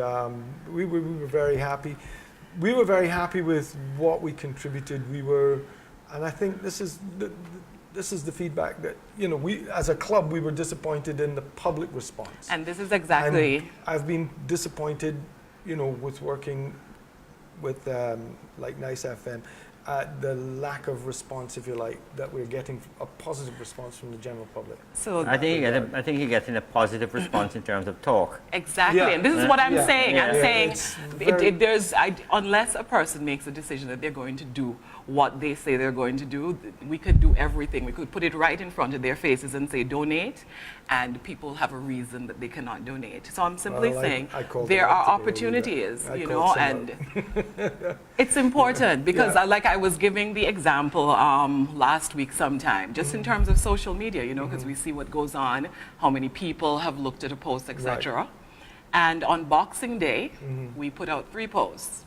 [SPEAKER 2] we were very happy. We were very happy with what we contributed. And I think this is the feedback that, we as a club, we were disappointed in the public response.
[SPEAKER 13] And this is exactly.
[SPEAKER 2] And I've been disappointed, with working with like Nice FM. at the lack of response, if you like, that we're getting a positive response from the general public.
[SPEAKER 13] So
[SPEAKER 1] I think you're getting a positive response in terms of talk.
[SPEAKER 13] Exactly,
[SPEAKER 2] Yeah.
[SPEAKER 13] and this is what I'm saying. I'm saying
[SPEAKER 2] It's very-
[SPEAKER 13] unless a person makes a decision that they're going to do what they say they're going to do, we could do everything. We could put it right in front of their faces and say donate, and people have a reason that they cannot donate. So I'm simply saying
[SPEAKER 2] I called
[SPEAKER 13] there
[SPEAKER 2] them out
[SPEAKER 13] are
[SPEAKER 2] today,
[SPEAKER 13] opportunities,
[SPEAKER 2] I
[SPEAKER 13] you
[SPEAKER 2] called
[SPEAKER 13] know,
[SPEAKER 2] someone.
[SPEAKER 13] and it's important because like I was giving the example last week sometime, just in terms of social media, you know, because we see what goes on, how many people have looked at a post, etc. And on Boxing Day, we put out 3 posts.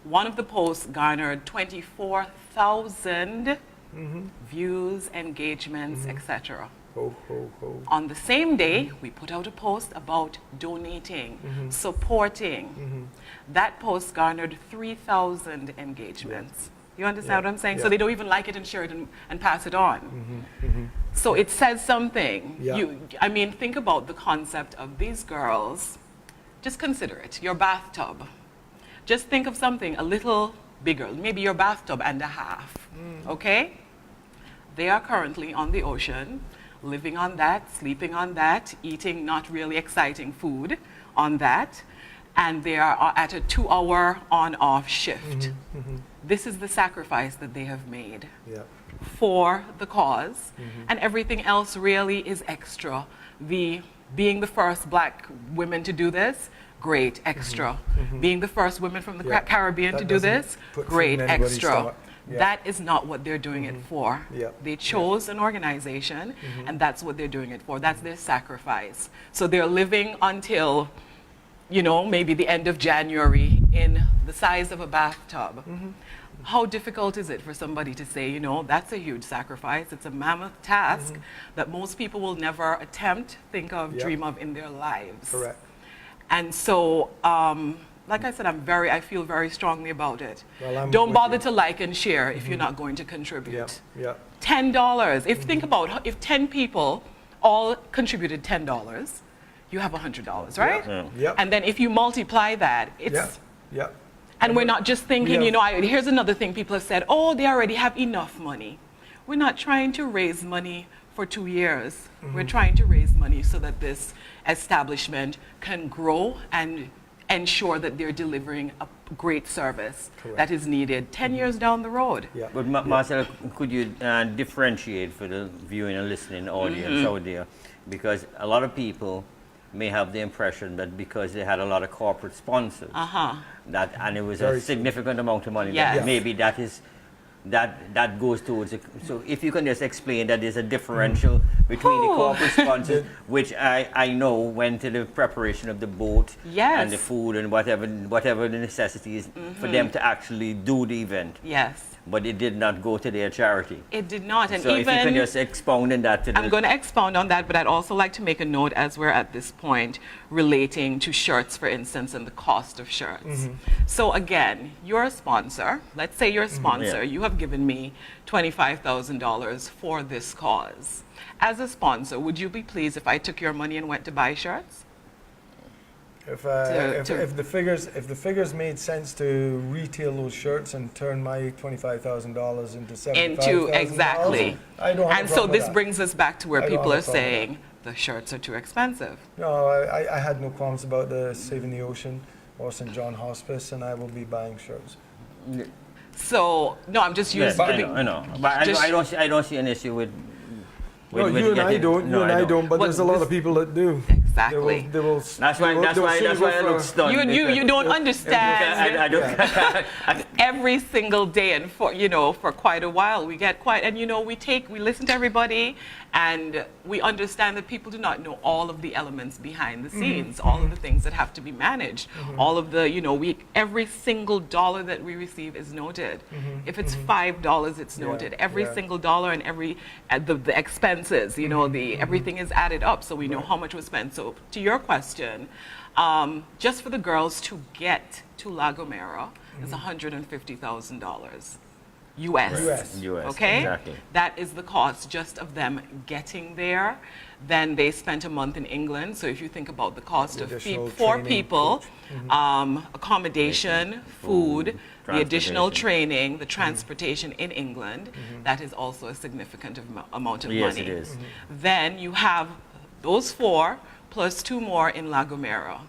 [SPEAKER 13] One of the posts garnered 24,000 views, engagements, etc.
[SPEAKER 2] Ho, ho, ho.
[SPEAKER 13] On the same day, we put out a post about donating, supporting. That post garnered 3,000 engagements. You understand what I'm saying? So they don't even like it and share it and pass it on. So it says something. I mean, think about the concept of these girls. Just consider it, your bathtub. Just think of something a little bigger, maybe your bathtub and a half, okay? They are currently on the ocean, living on that, sleeping on that, eating not really exciting food on that, and they are at a 2-hour on-off shift. This is the sacrifice that they have made for the cause, and everything else really is extra. Being the first black women to do this, great, extra. Being the first women from the Caribbean to do this, great, extra. That is not what they're doing it for. They chose an organization, and that's what they're doing it for. That's their sacrifice. So they're living until, you know, maybe the end of January in the size of a bathtub. How difficult is it for somebody to say, you know, that's a huge sacrifice. It's a mammoth task that most people will never attempt, think of, dream of in their lives.
[SPEAKER 2] Correct.
[SPEAKER 13] And so, like I said, I feel very strongly about it.
[SPEAKER 2] Well,
[SPEAKER 13] don't bother to like and share if you're not going to contribute. $10. Think about if 10 people all contributed $10, you have $100, right? And then if you multiply that, it's... And we're not just thinking, you know, here's another thing people have said, oh, they already have enough money. We're not trying to raise money for 2 years. We're trying to raise money so that this establishment can grow and ensure that they're delivering a great service that is needed 10 years down the road.
[SPEAKER 1] But Marcella, could you differentiate for the viewing and listening audience out there? Because a lot of people may have the impression that because they had a lot of corporate sponsors, and it was a significant amount of money, that maybe that goes towards it. So if you can just explain that there's a differential between the corporate sponsors, which I know went to the preparation of the boat and the food and whatever the necessities for them to actually do the event. But it did not go to their charity.
[SPEAKER 13] It did not. And
[SPEAKER 1] so
[SPEAKER 13] even,
[SPEAKER 1] if you can just expound on that.
[SPEAKER 13] I'm going to expound on that, but I'd also like to make a note as we're at this point relating to shirts, for instance, and the cost of shirts. So again, you're a sponsor. Let's say you're a sponsor. You have given me $25,000 for this cause. As a sponsor, would you be pleased if I took your money and went to buy shirts?
[SPEAKER 2] If the figures made sense to retail those shirts and turn my $25,000 into $75,000,
[SPEAKER 13] exactly.
[SPEAKER 2] I don't have
[SPEAKER 13] and
[SPEAKER 2] a
[SPEAKER 13] so
[SPEAKER 2] problem
[SPEAKER 13] this
[SPEAKER 2] with that.
[SPEAKER 13] brings us back to where people are saying the shirts are too expensive.
[SPEAKER 2] No, I had no qualms about the Saving the Ocean or St. John Hospice, and I will be buying shirts.
[SPEAKER 13] So no, I'm just using.
[SPEAKER 1] I know. But I don't see an issue with.
[SPEAKER 2] No, you and I don't. But there's a lot of people that do.
[SPEAKER 13] Exactly.
[SPEAKER 2] They will
[SPEAKER 1] that's why I look stunned.
[SPEAKER 13] You don't understand.
[SPEAKER 1] I don't.
[SPEAKER 13] Every single day, and for quite a while, we get quite, and we listen to everybody, and we understand that people do not know all of the elements behind the scenes, all of the things that have to be managed, all of the, every single dollar that we receive is noted. If it's $5, it's noted. Every single dollar and the expenses, everything is added up, so we know how much was spent. So to your question, just for the girls to get to La Gomera is $150,000. US. Okay?
[SPEAKER 1] Exactly.
[SPEAKER 13] That is the cost just of them getting there. Then they spent a month in England. So if you think about the cost of feed 4 people, accommodation, food, the additional training, the transportation in England, that is also a significant amount of money.
[SPEAKER 1] Yes, it is.
[SPEAKER 13] Then you have those 4 plus 2 more in La Gomera.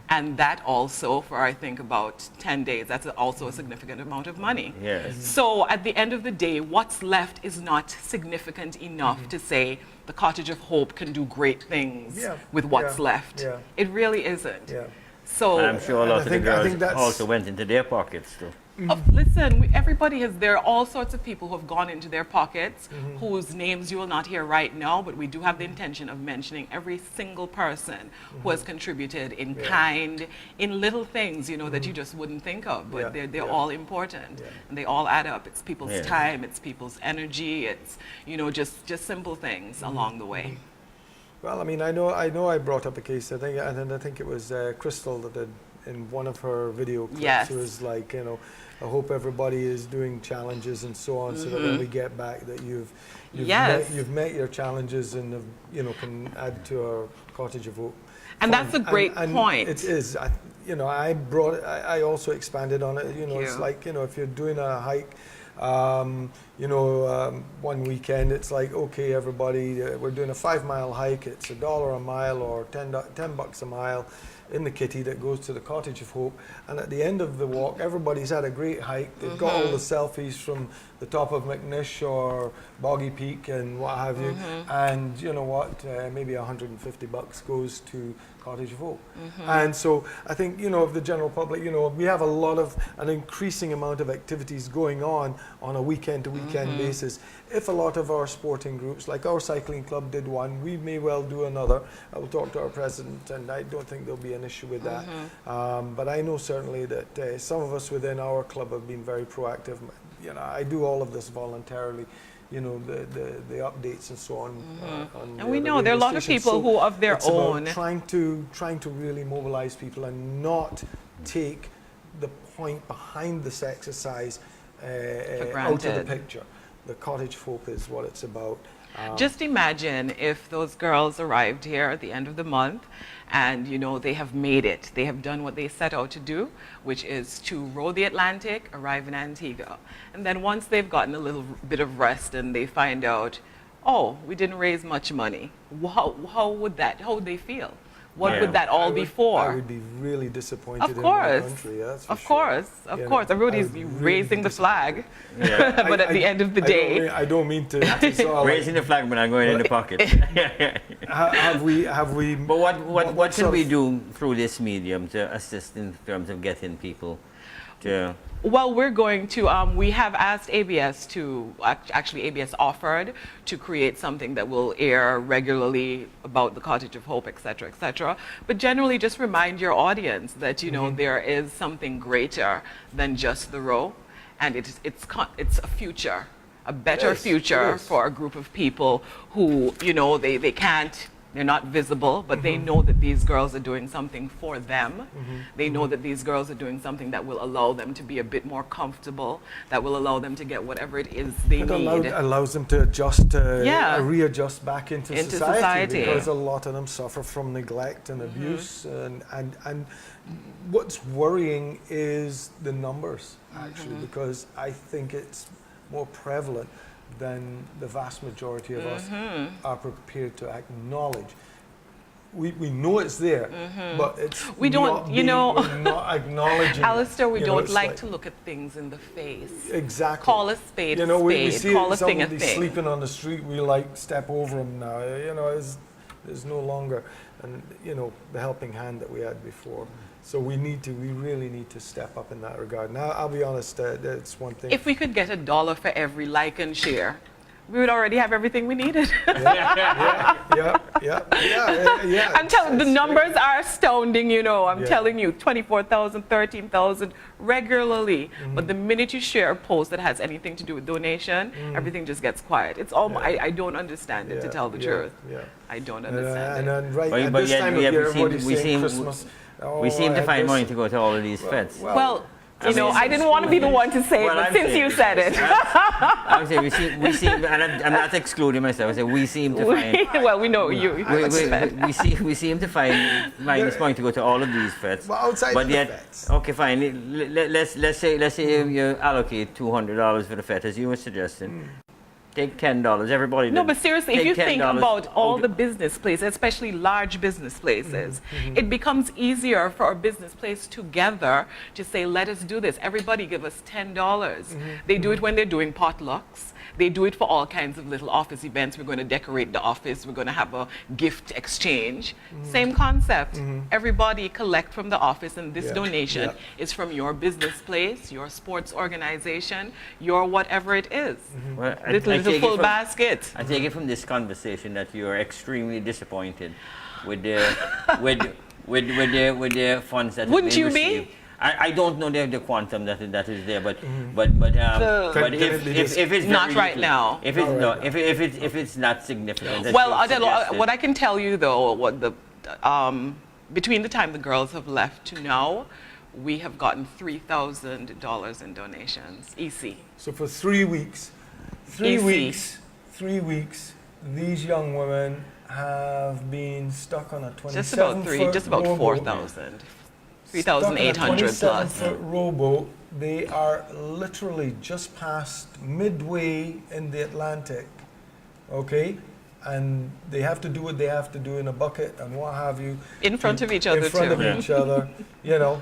[SPEAKER 13] And that also, for I think about 10 days, that's also a significant amount of money.
[SPEAKER 1] Yes.
[SPEAKER 13] So at the end of the day, what's left is not significant enough to say the Cottage of Hope can do great things with what's left.
[SPEAKER 2] Yeah.
[SPEAKER 13] It really isn't.
[SPEAKER 2] Yeah.
[SPEAKER 13] So
[SPEAKER 1] And I'm sure a lot of the girls
[SPEAKER 2] that's-
[SPEAKER 1] also went into their pockets too.
[SPEAKER 13] Listen, everybody has, there are all sorts of people who have gone into their pockets, whose names you will not hear right now, but we do have the intention of mentioning every single person who has contributed in kind, in little things, you know, that you just wouldn't think of, but they're all important, and they all add up. It's people's time, it's people's energy, it's, you know, just simple things along the way.
[SPEAKER 2] Well, I mean, I know I brought up a case, I think it was Crystal that did in one of her video clips.
[SPEAKER 13] Yes.
[SPEAKER 2] It was like, you know, I hope everybody is doing challenges and so on, so that when we get back that you've met your challenges and you know, can add to our Cottage of Hope.
[SPEAKER 13] And that's a great point.
[SPEAKER 2] It is. You know, I also expanded on it. You know, it's like, you know, if you're doing a hike, you know, one weekend, it's like, okay, everybody, we're doing a 5-mile hike. It's $1 a mile or $10 a mile in the kitty that goes to the Cottage of Hope. And at the end of the walk, everybody's had a great hike. They've got all the selfies from the top of McNish or Boggy Peak and what have you. And you know what? Maybe $150 goes to Cottage of Hope. And so I think, you know, of the general public, you know, we have an increasing amount of activities going on a weekend to weekend basis. If a lot of our sporting groups, like our cycling club did one, we may well do another. I will talk to our president, and I don't think there'll be an issue with that. But I know certainly that some of us within our club have been very proactive. You know, I do all of this voluntarily. You know, the updates and so on.
[SPEAKER 13] And we know there are a lot of people who, of their own,
[SPEAKER 2] trying to really mobilize people and not take the point behind this exercise out of the picture. The Cottage of Hope is what it's about.
[SPEAKER 13] Just imagine if those girls arrived here at the end of the month and, you know, they have made it. They have done what they set out to do, which is to row the Atlantic, arrive in Antigua. And then once they've gotten a little bit of rest and they find out, oh, we didn't raise much money, how would they feel? What would that all be for?
[SPEAKER 2] I would be really disappointed in my country, that's for sure.
[SPEAKER 13] Of course. Everybody's raising the flag. But at the end of the day...
[SPEAKER 2] I don't mean to...
[SPEAKER 1] raising the flag, but I'm going in the pocket.
[SPEAKER 2] have we...
[SPEAKER 1] But what can we do through this medium to assist in terms of getting people to...
[SPEAKER 13] Well, we're going to, we have asked ABS to, actually ABS offered to create something that will air regularly about the Cottage of Hope, et cetera, but generally just remind your audience that, you know, there is something greater than just the row, and it's a future, a better future for a group of people who, you know, they can't, they're not visible, but they know that these girls are doing something for them. They know that these girls are doing something that will allow them to be a bit more comfortable, that will allow them to get whatever it is they need.
[SPEAKER 2] Allows them to adjust, readjust back into society, because a lot of them suffer from neglect and abuse. And what's worrying is the numbers, actually, because I think it's more prevalent than the vast majority of us are prepared to acknowledge. We know it's there, but it's
[SPEAKER 13] we're not
[SPEAKER 2] acknowledging.
[SPEAKER 13] Alistair, we don't like to look at things in the face.
[SPEAKER 2] Exactly.
[SPEAKER 13] Call a spade
[SPEAKER 2] a spade. We see
[SPEAKER 13] call a thing a
[SPEAKER 2] somebody
[SPEAKER 13] thing.
[SPEAKER 2] sleeping on the street, we like step over them now. You know, there's no longer, and you know, the helping hand that we had before. So we really need to step up in that regard. Now, I'll be honest, that's one thing.
[SPEAKER 13] If we could get $1 for every like and share, we would already have everything we needed.
[SPEAKER 2] Yeah.
[SPEAKER 13] I'm telling the numbers are astounding, you know. I'm telling you, 24,000, 13,000 regularly. But the minute you share a post that has anything to do with donation, everything just gets quiet. It's all I don't understand it, to tell the truth. I don't understand it.
[SPEAKER 2] And right at this time of year, everybody's saying Christmas.
[SPEAKER 1] We seem to find money to go to all of these feds.
[SPEAKER 13] Well, You know, I didn't want to be the one to say it, but since you said it.
[SPEAKER 1] I would say we seem, and I'm not excluding myself. I say we seem to find.
[SPEAKER 13] Well, we know you.
[SPEAKER 1] We seem to find minus point to go to all of these fets.
[SPEAKER 2] Well, outside
[SPEAKER 1] but
[SPEAKER 2] of
[SPEAKER 1] yet,
[SPEAKER 2] the fets.
[SPEAKER 1] okay, fine. Let's say you allocate $200 for the fet, as you were suggesting. Take $10. Everybody.
[SPEAKER 13] No, but seriously, if you think about all the business places, especially large business places, it becomes easier for a business place together to say, let us do this. Everybody give us $10. They do it when they're doing potlucks. They do it for all kinds of little office events. We're going to decorate the office. We're going to have a gift exchange. Same concept. Everybody collect from the office, and this donation is from your business place, your sports organization, your whatever it is.
[SPEAKER 1] Well,
[SPEAKER 13] Little full basket.
[SPEAKER 1] I take it from this conversation that you're extremely disappointed with the with the funds that
[SPEAKER 13] Wouldn't you
[SPEAKER 1] received.
[SPEAKER 13] be?
[SPEAKER 1] I don't know the quantum that is there, but if it's
[SPEAKER 13] not
[SPEAKER 1] very
[SPEAKER 13] right
[SPEAKER 1] little,
[SPEAKER 13] now.
[SPEAKER 1] if it's if it's not significant. as
[SPEAKER 13] Well,
[SPEAKER 1] you
[SPEAKER 13] Adele,
[SPEAKER 1] suggested.
[SPEAKER 13] what I can tell you though, what the between the time the girls have left to now, we have gotten $3,000 in donations. EC.
[SPEAKER 2] So for 3 weeks, 3 weeks, these young women have been stuck on a 27-foot
[SPEAKER 13] just about 4,000. 3,800 plus.
[SPEAKER 2] 27-foot rowboat. They are literally just past midway in the Atlantic, okay? And they have to do what they have to do in a bucket and what have you.
[SPEAKER 13] In front of each other,
[SPEAKER 2] In front
[SPEAKER 13] too.
[SPEAKER 2] of each other, you know.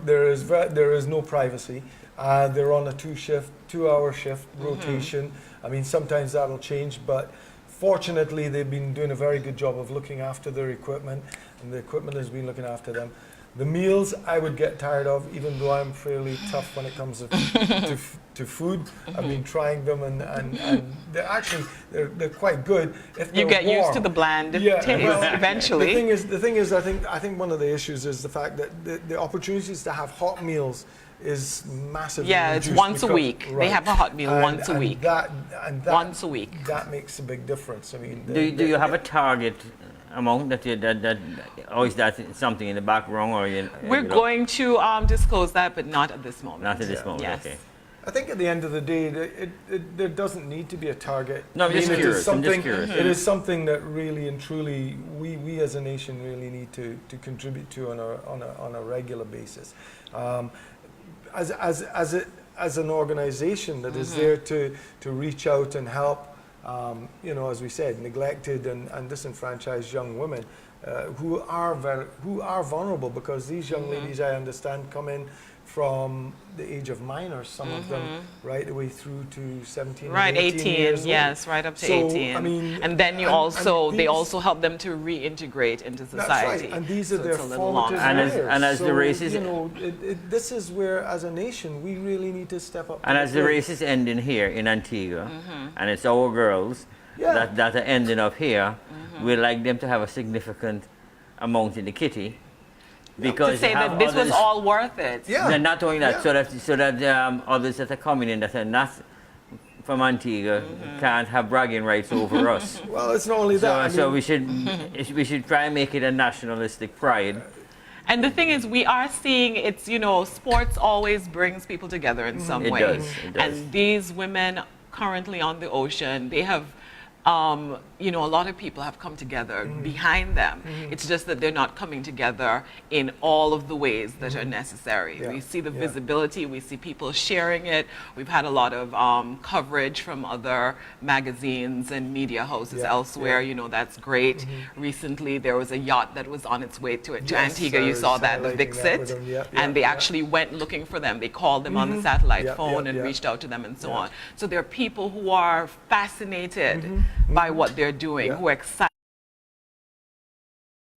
[SPEAKER 2] There is no privacy. They're on a 2-hour shift rotation. I mean, sometimes that'll change, but fortunately, they've been doing a very good job of looking after their equipment, and the equipment has been looking after them. The meals I would get tired of, even though I'm fairly tough when it comes to food. I've been trying them, and they're quite good. If
[SPEAKER 13] You get used to the bland taste eventually.
[SPEAKER 2] The thing is, I think one of the issues is the fact that the opportunities to have hot meals is massively
[SPEAKER 13] it's
[SPEAKER 2] reduced
[SPEAKER 13] once a week.
[SPEAKER 2] Right.
[SPEAKER 13] They have a hot meal once a week.
[SPEAKER 2] Once
[SPEAKER 13] a week.
[SPEAKER 2] That makes a big difference. I mean,
[SPEAKER 1] do you have a target amount or is that something in the background, or
[SPEAKER 13] we're going to disclose that, but not at this moment.
[SPEAKER 1] Not at this moment.
[SPEAKER 13] Yes.
[SPEAKER 1] Okay.
[SPEAKER 2] I think at the end of the day, there doesn't need to be a target.
[SPEAKER 1] No, I'm just curious.
[SPEAKER 2] It is something that really and truly we as a nation really need to contribute to on a regular basis. As an organization that is there to reach out and help, as we said, neglected and disenfranchised young women who are vulnerable, because these young ladies, I understand, come in from the age of minors, some of them, right the way through to 17,
[SPEAKER 13] right, 18
[SPEAKER 2] years
[SPEAKER 13] yes,
[SPEAKER 2] old.
[SPEAKER 13] right up to
[SPEAKER 2] So,
[SPEAKER 13] 18.
[SPEAKER 2] I mean,
[SPEAKER 13] and then they also help them to reintegrate into society.
[SPEAKER 2] That's right, and these are their formative years.
[SPEAKER 1] And as the races,
[SPEAKER 2] this is where, as a nation, we really need to step up.
[SPEAKER 1] And as the race is ending here in Antigua, and it's our girls that are ending up here, we'd like them to have a significant amount in the kitty. Because
[SPEAKER 13] to say that this was all worth it.
[SPEAKER 1] Yeah. Not only that, so that others that are coming in that are not from Antigua can't have bragging rights over us.
[SPEAKER 2] Well, it's not only that.
[SPEAKER 1] So we should try and make it a nationalistic pride.
[SPEAKER 13] And the thing is, we are seeing it's, sports always brings people together in some way.
[SPEAKER 1] It does.
[SPEAKER 13] And these women currently on the ocean, they have, a lot of people have come together behind them. It's just that they're not coming together in all of the ways that are necessary.
[SPEAKER 2] Yeah.
[SPEAKER 13] We see the visibility, we see people sharing it. We've had a lot of coverage from other magazines and media houses elsewhere. That's great. Recently, there was a yacht that was on its way to Antigua. You saw that, the Vixit. And they actually went looking for them. They called them on the satellite phone and reached out to them and so on. So there are people who are fascinated by what they're doing, who are excited.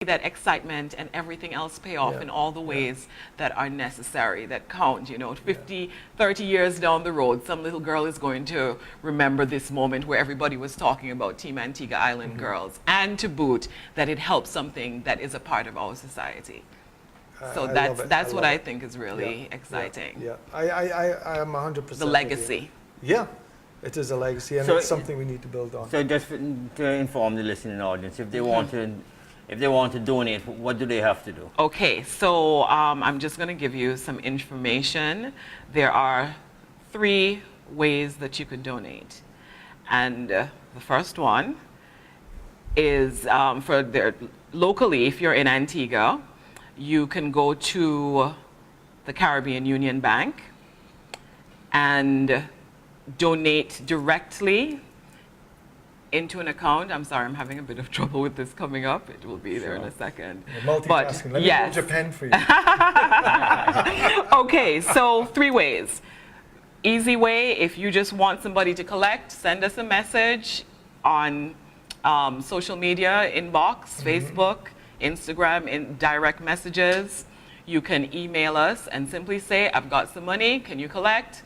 [SPEAKER 13] That excitement and everything else pay off in all the ways that are necessary, that count. 50, 30 years down the road, some little girl is going to remember this moment where everybody was talking about Team Antigua Island girls, and to boot, that it helps something that is a part of our society. So that's what I think is really exciting.
[SPEAKER 2] Yeah, I am 100%.
[SPEAKER 13] The legacy.
[SPEAKER 2] Yeah. It is a legacy, and it's something we need to build on.
[SPEAKER 1] So just to inform the listening audience, if they want to if they want to donate, what do they have to do?
[SPEAKER 13] Okay, so I'm just going to give you some information. There are 3 ways that you could donate. And the first one is locally, if you're in Antigua, you can go to the Caribbean Union Bank and donate directly into an account. I'm sorry, I'm having a bit of trouble with this coming up. It will be there in a second.
[SPEAKER 2] Multitasking. Let me hold your pen for you.
[SPEAKER 13] Okay, so 3 ways. Easy way, if you just want somebody to collect, send us a message on social media, inbox, Facebook, Instagram, in direct messages. You can email us and simply say, I've got some money, can you collect?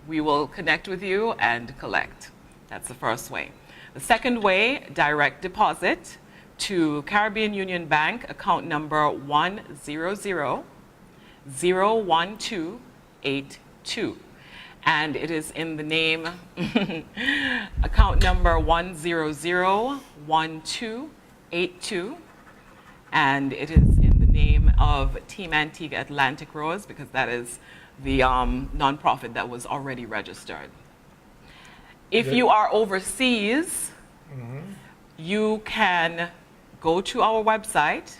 [SPEAKER 13] We will connect with you and collect. That's the first way. The second way, direct deposit to Caribbean Union Bank, account number 100-01282. And it is in the name, account number 100-1282. And it is in the name of Team Antigua Atlantic Rose, because that is the nonprofit that was already registered. If you are overseas, you can go to our website,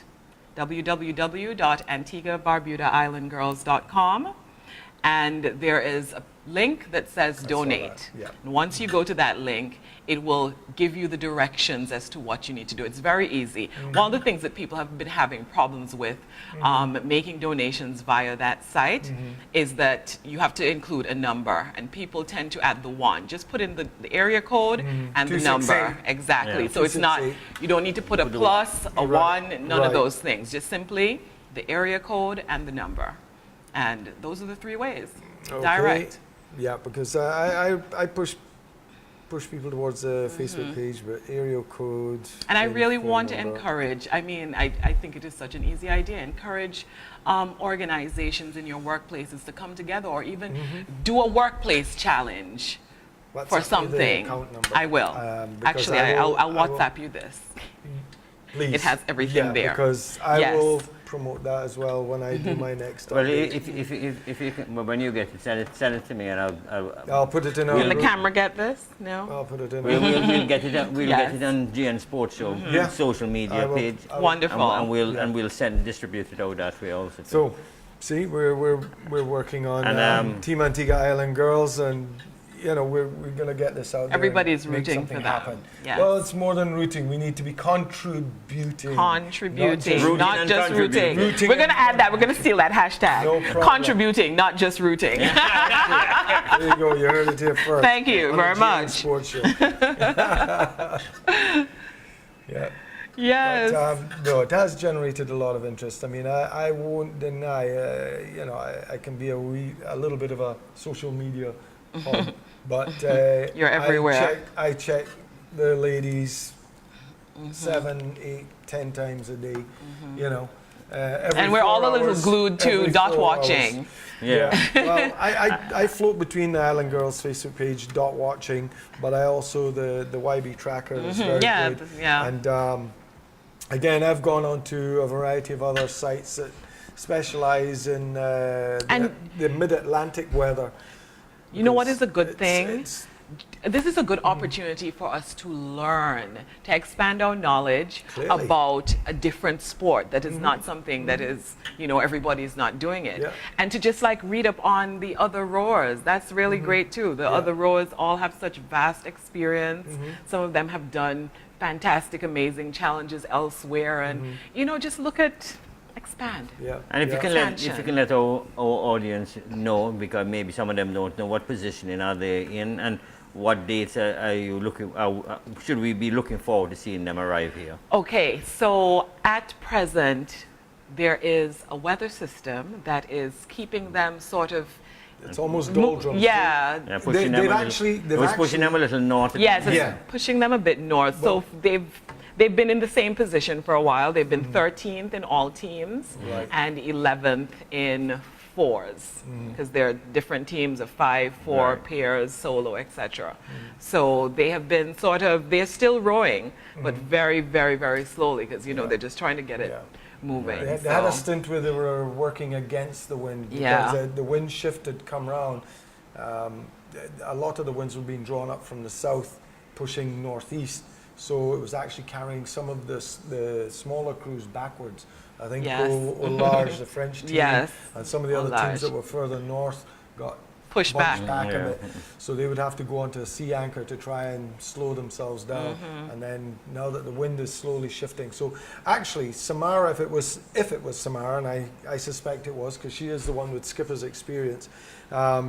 [SPEAKER 13] www.antiguabarbudaislandgirls.com, and there is a link that says donate. And once you go to that link, it will give you the directions as to what you need to do. It's very easy. One of the things that people have been having problems with making donations via that site is that you have to include a number, and people tend to add the 1. Just put in the area code and the number. Exactly. Yeah. So it's not, you don't need to put a plus, a 1, none of those things. Just simply the area code and the number. And those are the 3 ways. Direct.
[SPEAKER 2] Yeah, because I push people towards the Facebook page with area code.
[SPEAKER 13] And I really want to encourage, I mean, I think it is such an easy idea, encourage organizations in your workplaces to come together, or even do a workplace challenge for something. I will. Actually, I'll WhatsApp you this.
[SPEAKER 2] Please.
[SPEAKER 13] It has everything there.
[SPEAKER 2] Because I will promote that as well when I do my next.
[SPEAKER 1] Well, if you can, when you get it, send it to me, and
[SPEAKER 2] I'll put it in.
[SPEAKER 13] Will the camera get this? No.
[SPEAKER 2] I'll put it in.
[SPEAKER 1] We'll get it. We'll get it on GN Sports Show social media page.
[SPEAKER 13] Wonderful.
[SPEAKER 1] And we'll distribute it out that way also.
[SPEAKER 2] So, see, we're working on Team Antigua Island Girls, and you know we're gonna get this out.
[SPEAKER 13] Everybody's rooting for that.
[SPEAKER 2] Happen.
[SPEAKER 13] Yes.
[SPEAKER 2] Well, it's more than rooting. We need to be contributing.
[SPEAKER 13] Not just rooting. We're going to add that. We're going to steal that hashtag.
[SPEAKER 2] No problem.
[SPEAKER 13] Contributing, not just rooting.
[SPEAKER 2] There you go. You heard it here first.
[SPEAKER 13] Thank you very much.
[SPEAKER 2] Sports show. Yeah.
[SPEAKER 13] Yes.
[SPEAKER 2] But, no, it has generated a lot of interest. I mean, I won't deny. You know, I can be a little bit of a social media hub, but
[SPEAKER 13] you're everywhere.
[SPEAKER 2] I check the ladies 7, 8, 10 times a day. You know,
[SPEAKER 13] and we're all a little glued to dot watching.
[SPEAKER 2] Yeah. Well, I float between the Island Girls Facebook page, dot watching, but I also the YB tracker is very good. And again, I've gone on to a variety of other sites that specialize in the mid-Atlantic weather.
[SPEAKER 13] You know what is a good thing? This is a good opportunity for us to learn, to expand our knowledge about a different sport that is not something that is, you know, everybody's not doing it. And to just like read up on the other rowers. That's really great too. The other rowers all have such vast experience. Some of them have done fantastic, amazing challenges elsewhere. And, you know, just look at expand.
[SPEAKER 1] And if you can let our audience know, because maybe some of them don't know, what positioning are they in, and what dates are you looking? Should we be looking forward to seeing them arrive here?
[SPEAKER 13] Okay, so at present, there is a weather system that is keeping them sort of.
[SPEAKER 2] It's almost doldrums.
[SPEAKER 1] Pushing them a little north.
[SPEAKER 13] Yes, pushing them a bit north. So they've been in the same position for a while. They've been 13th in all teams and 11th in fours, because there are different teams of 5, 4,
[SPEAKER 1] Right.
[SPEAKER 13] pairs, solo, etc. So they have been they're still rowing, but very, very, very slowly, because, they're just trying to get it moving.
[SPEAKER 2] They had a stint where they were working against the wind because
[SPEAKER 13] Yeah.
[SPEAKER 2] the wind shift had come round. A lot of the winds were being drawn up from the south, pushing northeast. So it was actually carrying some of the smaller crews backwards. I think
[SPEAKER 13] Yes.
[SPEAKER 2] Au Large, the French team,
[SPEAKER 13] Yes.
[SPEAKER 2] and some of the
[SPEAKER 13] Au
[SPEAKER 2] other teams
[SPEAKER 13] Large.
[SPEAKER 2] that were further north got
[SPEAKER 13] Pushed
[SPEAKER 2] bunched
[SPEAKER 13] back.
[SPEAKER 2] a bit. So they would have to go onto a sea anchor to try and slow themselves down. And then now that the wind is slowly shifting. So actually, Samara, if it was Samara, and I suspect it was, because she is the one with skipper's experience,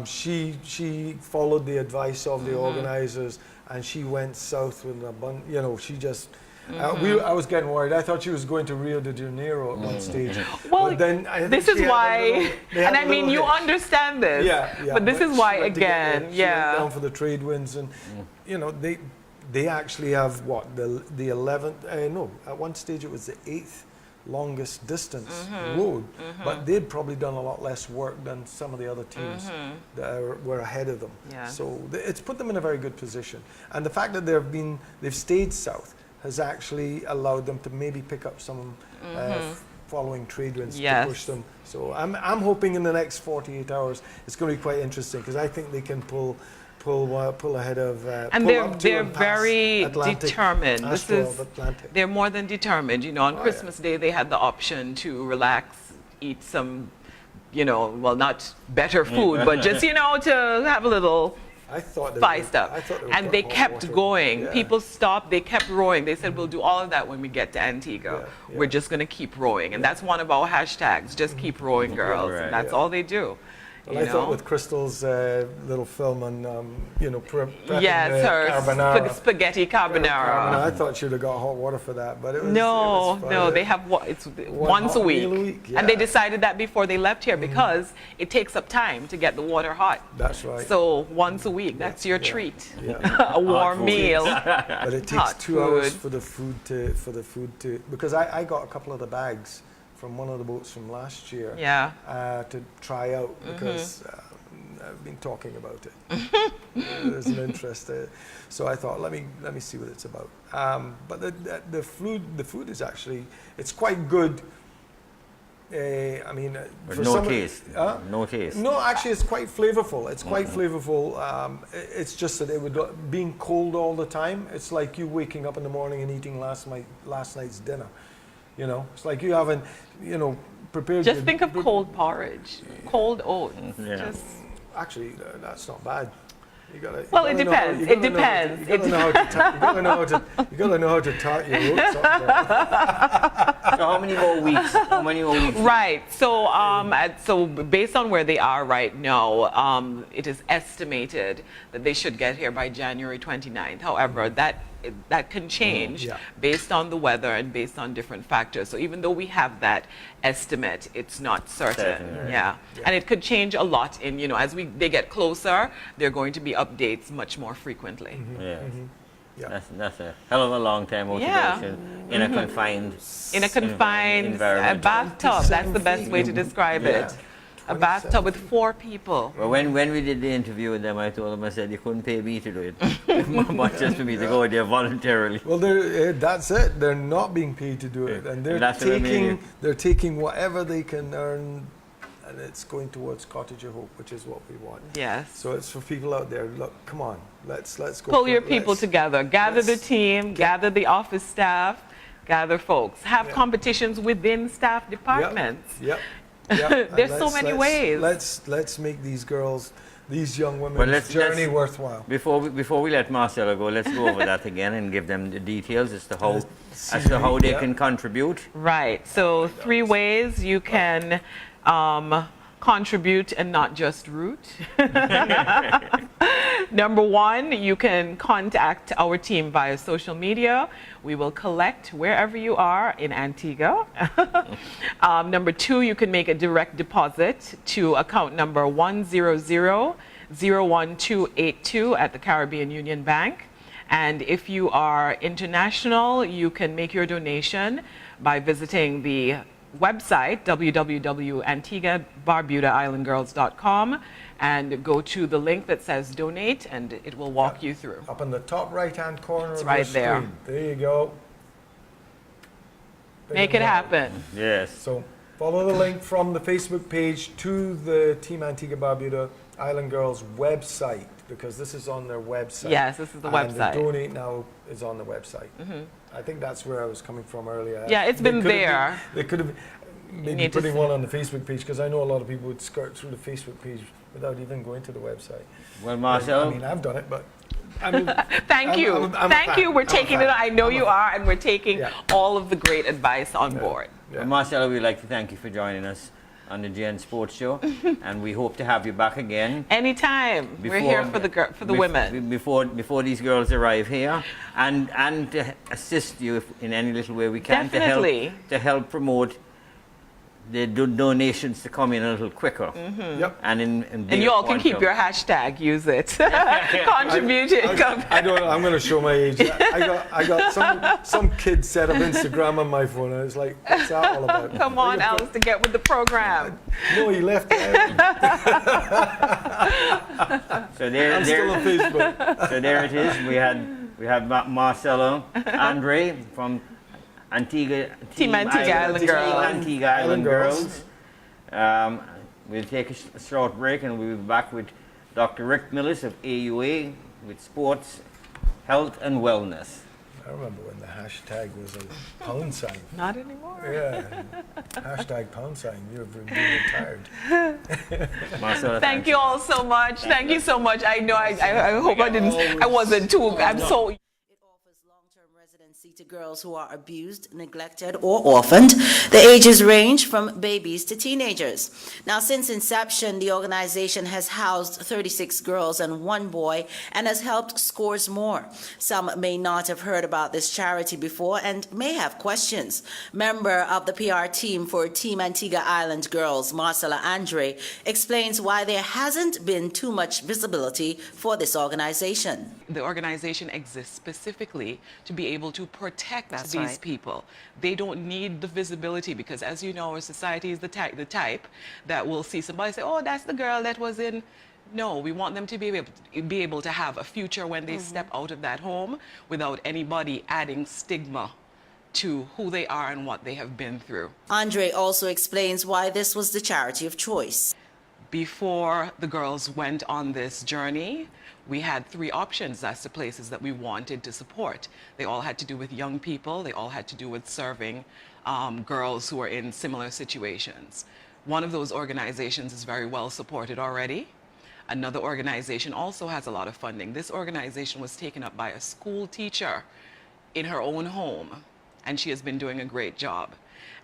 [SPEAKER 2] she followed the advice of the organizers, and she went south with she just. I was getting worried. I thought she was going to Rio de Janeiro at one stage.
[SPEAKER 13] Well,
[SPEAKER 2] but then I think
[SPEAKER 13] this
[SPEAKER 2] she
[SPEAKER 13] is
[SPEAKER 2] had a
[SPEAKER 13] why,
[SPEAKER 2] little- they had
[SPEAKER 13] and
[SPEAKER 2] a
[SPEAKER 13] I mean,
[SPEAKER 2] little
[SPEAKER 13] you
[SPEAKER 2] hitch.
[SPEAKER 13] understand this.
[SPEAKER 2] Yeah.
[SPEAKER 13] But this is
[SPEAKER 2] she
[SPEAKER 13] why,
[SPEAKER 2] went to get
[SPEAKER 13] again,
[SPEAKER 2] she went down for the trade winds, and they actually have the 11th. No, at one stage it was the 8th longest distance road, but they'd probably done a lot less work than some of the other teams that were ahead of them.
[SPEAKER 13] Yeah.
[SPEAKER 2] So it's put them in a very good position, and the fact that they've stayed south has actually allowed them to maybe pick up some following trade winds to push them. So I'm hoping in the next 48 hours it's going to be quite interesting, because I think they can pull ahead of
[SPEAKER 13] and
[SPEAKER 2] pull up to
[SPEAKER 13] they're
[SPEAKER 2] and pass
[SPEAKER 13] very
[SPEAKER 2] Atlantic,
[SPEAKER 13] determined.
[SPEAKER 2] Atlantic.
[SPEAKER 13] They're more than determined. On Christmas Day they had the option to relax, eat some, well, not better food, but just to have a little.
[SPEAKER 2] I thought
[SPEAKER 13] spiced up. And they kept going.
[SPEAKER 2] Yeah.
[SPEAKER 13] People stopped, they kept rowing. They said, we'll do all of that when we get to Antigua. We're just going to keep rowing. And that's one of our hashtags, just keep rowing, girls. And that's all they do.
[SPEAKER 2] Well, I thought with Crystal's little film on, prepping
[SPEAKER 13] her
[SPEAKER 2] carbonara.
[SPEAKER 13] spaghetti carbonara.
[SPEAKER 2] I thought she would have got hot water for that, but it was
[SPEAKER 13] No, they have it's once a week. And they decided that before they left here, because it takes up time to get the water hot.
[SPEAKER 2] That's right.
[SPEAKER 13] So once a week, that's your treat. A warm meal.
[SPEAKER 2] But it takes 2 hours for the food to because I got a couple of the bags from one of the boats from last year to try out, because I've been talking about it. There's an interest there. So I thought, let me see what it's about. But the food is actually, it's quite good. I mean, for
[SPEAKER 1] no taste. No taste.
[SPEAKER 2] No, actually, it's quite flavorful. It's quite flavorful. It's just that being cold all the time. It's like you waking up in the morning and eating last night's dinner. It's like you haven't, prepared.
[SPEAKER 13] Just think of cold porridge, cold oats.
[SPEAKER 2] Actually, that's not bad. You gotta
[SPEAKER 13] it depends. It depends.
[SPEAKER 2] You gotta know how to tart your oats up there.
[SPEAKER 1] So how many more weeks?
[SPEAKER 13] Right. So based on where they are right now, it is estimated that they should get here by January 29th. However, that can change based on the weather and based on different factors. So even though we have that estimate, it's not certain. And it could change a lot as they get closer, there are going to be updates much more frequently.
[SPEAKER 1] That's a hell of a long time motivation in a confined environment.
[SPEAKER 13] A bathtub. That's the best way to describe it. A bathtub with 4 people.
[SPEAKER 1] Well, when we did the interview with them, I told them, I said, you couldn't pay me to do it. Much just for me to go there voluntarily.
[SPEAKER 2] Well, that's it. They're not being paid to do it. And they're taking whatever they can earn, and it's going towards Cottage of Hope, which is what we want.
[SPEAKER 13] Yes.
[SPEAKER 2] So it's for people out there, look, come on, let's go.
[SPEAKER 13] Pull your people together. Gather the team, gather the office staff, gather folks. Have competitions within staff departments. There's so many ways.
[SPEAKER 2] Let's make these girls, these young women's journey worthwhile.
[SPEAKER 1] Before we let Marcella go, let's go over that again and give them the details as to how they can contribute.
[SPEAKER 13] Right. So 3 ways you can contribute and not just root. Number 1, you can contact our team via social media. We will collect wherever you are in Antigua. Number 2, you can make a direct deposit to account number 100-01282 at the Caribbean Union Bank. And if you are international, you can make your donation by visiting the website, www.antiguabarbudaislandgirls.com, and go to the link that says donate, and it will walk you through.
[SPEAKER 2] Up in the top right-hand corner
[SPEAKER 13] It's
[SPEAKER 2] of
[SPEAKER 13] right
[SPEAKER 2] your
[SPEAKER 13] there.
[SPEAKER 2] screen. There you go.
[SPEAKER 13] Make it happen.
[SPEAKER 1] Yes.
[SPEAKER 2] So follow the link from the Facebook page to the Team Antigua Barbuda Island Girls website, because this is on their website.
[SPEAKER 13] Yes, this is the website.
[SPEAKER 2] And the donate now is on the website. I think that's where I was coming from earlier.
[SPEAKER 13] Yeah, it's been there.
[SPEAKER 2] They could have maybe
[SPEAKER 13] need to
[SPEAKER 2] putting
[SPEAKER 13] see.
[SPEAKER 2] one on the Facebook page, because I know a lot of people would skirt through the Facebook page without even going to the website.
[SPEAKER 1] Well, Marcel,
[SPEAKER 2] I mean, I've done it, but
[SPEAKER 13] Thank you.
[SPEAKER 2] I'm a
[SPEAKER 13] Thank
[SPEAKER 2] fan.
[SPEAKER 13] you. We're
[SPEAKER 2] I'm a
[SPEAKER 13] taking
[SPEAKER 2] fan.
[SPEAKER 13] it. I know
[SPEAKER 2] I'm a
[SPEAKER 13] you
[SPEAKER 2] fan.
[SPEAKER 13] are, and we're taking all of the great advice on board.
[SPEAKER 1] Well, Marcella, we'd like to thank you for joining us on the GN Sports Show, and we hope to have you back again.
[SPEAKER 13] Anytime. We're here for the women.
[SPEAKER 1] Before these girls arrive here, and to assist you in any little way we can
[SPEAKER 13] Definitely.
[SPEAKER 1] to help promote the donations to come in a little quicker.
[SPEAKER 2] Yep.
[SPEAKER 1] And
[SPEAKER 13] you all can keep your hashtag. Use it. Contribute it.
[SPEAKER 2] I don't know. I'm going to show my age. I got some kid set up Instagram on my phone, and it's like, what's that all about?
[SPEAKER 13] Come on, Alice, to get with the program.
[SPEAKER 2] No, he left it.
[SPEAKER 1] So there,
[SPEAKER 2] I'm still on Facebook.
[SPEAKER 1] So there it is. We have Marcella, Andre from
[SPEAKER 13] Team Antigua Island Girls.
[SPEAKER 1] Antigua Island Girls. We'll take a short break, and we'll be back with Dr. Rick Millis of AUA with sports, health and wellness.
[SPEAKER 2] I remember when the hashtag was a pound sign.
[SPEAKER 13] Not anymore.
[SPEAKER 2] Yeah. Hashtag pound sign. You've been retired.
[SPEAKER 1] Marcella,
[SPEAKER 13] Thank you all so much. Thank you so much. I know. I hope I wasn't too. I'm so.
[SPEAKER 14] To girls who are abused, neglected, or orphaned. The ages range from babies to teenagers. Now, since inception, the organization has housed 36 girls and 1 boy and has helped scores more. Some may not have heard about this charity before and may have questions. Member of the PR team for Team Antigua Island Girls, Marcella Andre, explains why there hasn't been too much visibility for this organization.
[SPEAKER 13] The organization exists specifically to be able to protect
[SPEAKER 14] That's
[SPEAKER 13] these
[SPEAKER 14] right.
[SPEAKER 13] people. They don't need the visibility because, as you know, our society is the type that will see somebody say, oh, that's the girl that was in. No, we want them to be able to have a future when they step out of that home without anybody adding stigma to who they are and what they have been through.
[SPEAKER 14] Andre also explains why this was the charity of choice.
[SPEAKER 13] Before the girls went on this journey, we had 3 options as to places that we wanted to support. They all had to do with young people. They all had to do with serving girls who are in similar situations. One of those organizations is very well supported already. Another organization also has a lot of funding. This organization was taken up by a school teacher in her own home, and she has been doing a great job.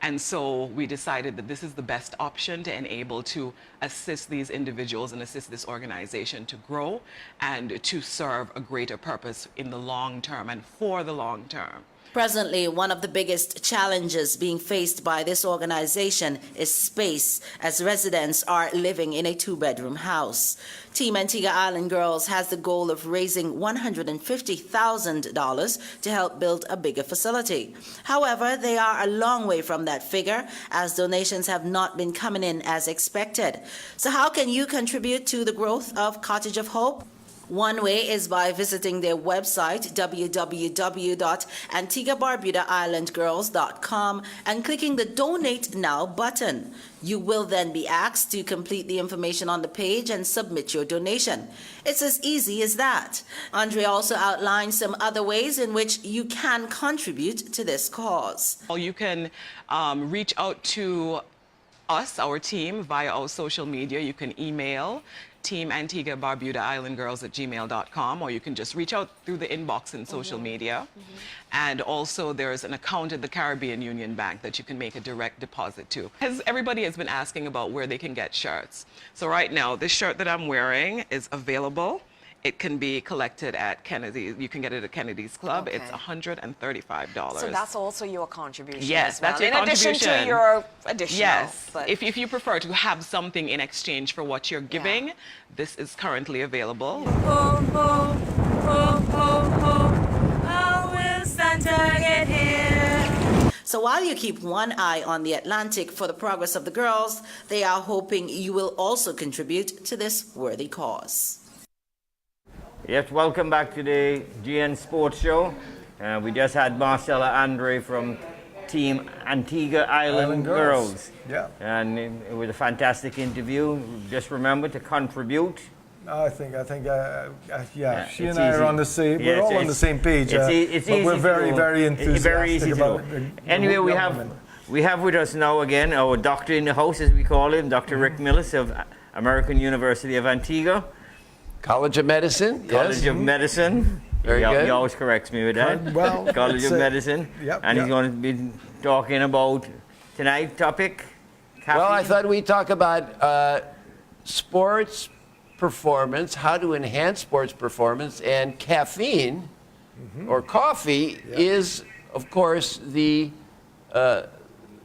[SPEAKER 13] And so we decided that this is the best option to enable to assist these individuals and assist this organization to grow and to serve a greater purpose in the long term and for the long term.
[SPEAKER 14] Presently, one of the biggest challenges being faced by this organization is space, as residents are living in a 2-bedroom house. Team Antigua Island Girls has the goal of raising $150,000 to help build a bigger facility. However, they are a long way from that figure, as donations have not been coming in as expected. So how can you contribute to the growth of Cottage of Hope? One way is by visiting their website, www.antiguabarbudaislandgirls.com, and clicking the Donate Now button. You will then be asked to complete the information on the page and submit your donation. It's as easy as that. Andre also outlined some other ways in which you can contribute to this cause.
[SPEAKER 13] You can reach out to us, our team, via our social media. You can email Team Antigua Barbuda Island Girls at gmail.com, or you can just reach out through the inbox in social media. And also there's an account at the Caribbean Union Bank that you can make a direct deposit to. Everybody has been asking about where they can get shirts. So right now, this shirt that I'm wearing is available. It can be collected at Kennedy's. You can get it at Kennedy's Club.
[SPEAKER 15] Okay.
[SPEAKER 13] It's $135.
[SPEAKER 15] So that's also your contribution.
[SPEAKER 13] Yes,
[SPEAKER 15] as well,
[SPEAKER 13] that's your
[SPEAKER 15] in
[SPEAKER 13] contribution.
[SPEAKER 15] addition to your additional.
[SPEAKER 13] Yes,
[SPEAKER 15] but
[SPEAKER 13] if you prefer to have something in exchange for what you're giving, this is currently available.
[SPEAKER 16] Ho, ho, ho, ho, ho. How will Santa get here?
[SPEAKER 14] So while you keep one eye on the Atlantic for the progress of the girls, they are hoping you will also contribute to this worthy cause.
[SPEAKER 1] Yes, welcome back to the GN Sports Show. We just had Marcella Andre from Team Antigua Island Girls.
[SPEAKER 2] Yeah.
[SPEAKER 1] And it was a fantastic interview. Just remember to contribute.
[SPEAKER 2] I think, yeah, she and
[SPEAKER 1] it's
[SPEAKER 2] I
[SPEAKER 1] easy.
[SPEAKER 2] are on the same,
[SPEAKER 1] Yeah,
[SPEAKER 2] we're all on the same page,
[SPEAKER 1] it's
[SPEAKER 2] but
[SPEAKER 1] easy
[SPEAKER 2] we're
[SPEAKER 1] to
[SPEAKER 2] very,
[SPEAKER 1] do.
[SPEAKER 2] very
[SPEAKER 1] It's very easy
[SPEAKER 2] enthusiastic
[SPEAKER 1] to
[SPEAKER 2] about
[SPEAKER 1] do.
[SPEAKER 2] it.
[SPEAKER 1] Anyway, we have with us now again our doctor in the house, as we call him, Dr. Rick Millis of American University of Antigua.
[SPEAKER 16] College of Medicine,
[SPEAKER 1] College of Medicine.
[SPEAKER 16] Very good.
[SPEAKER 1] He always corrects me with that.
[SPEAKER 2] Well,
[SPEAKER 1] College of Medicine.
[SPEAKER 2] Yep,
[SPEAKER 1] And he's going to be talking about tonight's topic. Caffeine.
[SPEAKER 16] Well, I thought we'd talk about sports performance, how to enhance sports performance, and caffeine or coffee is, of course, the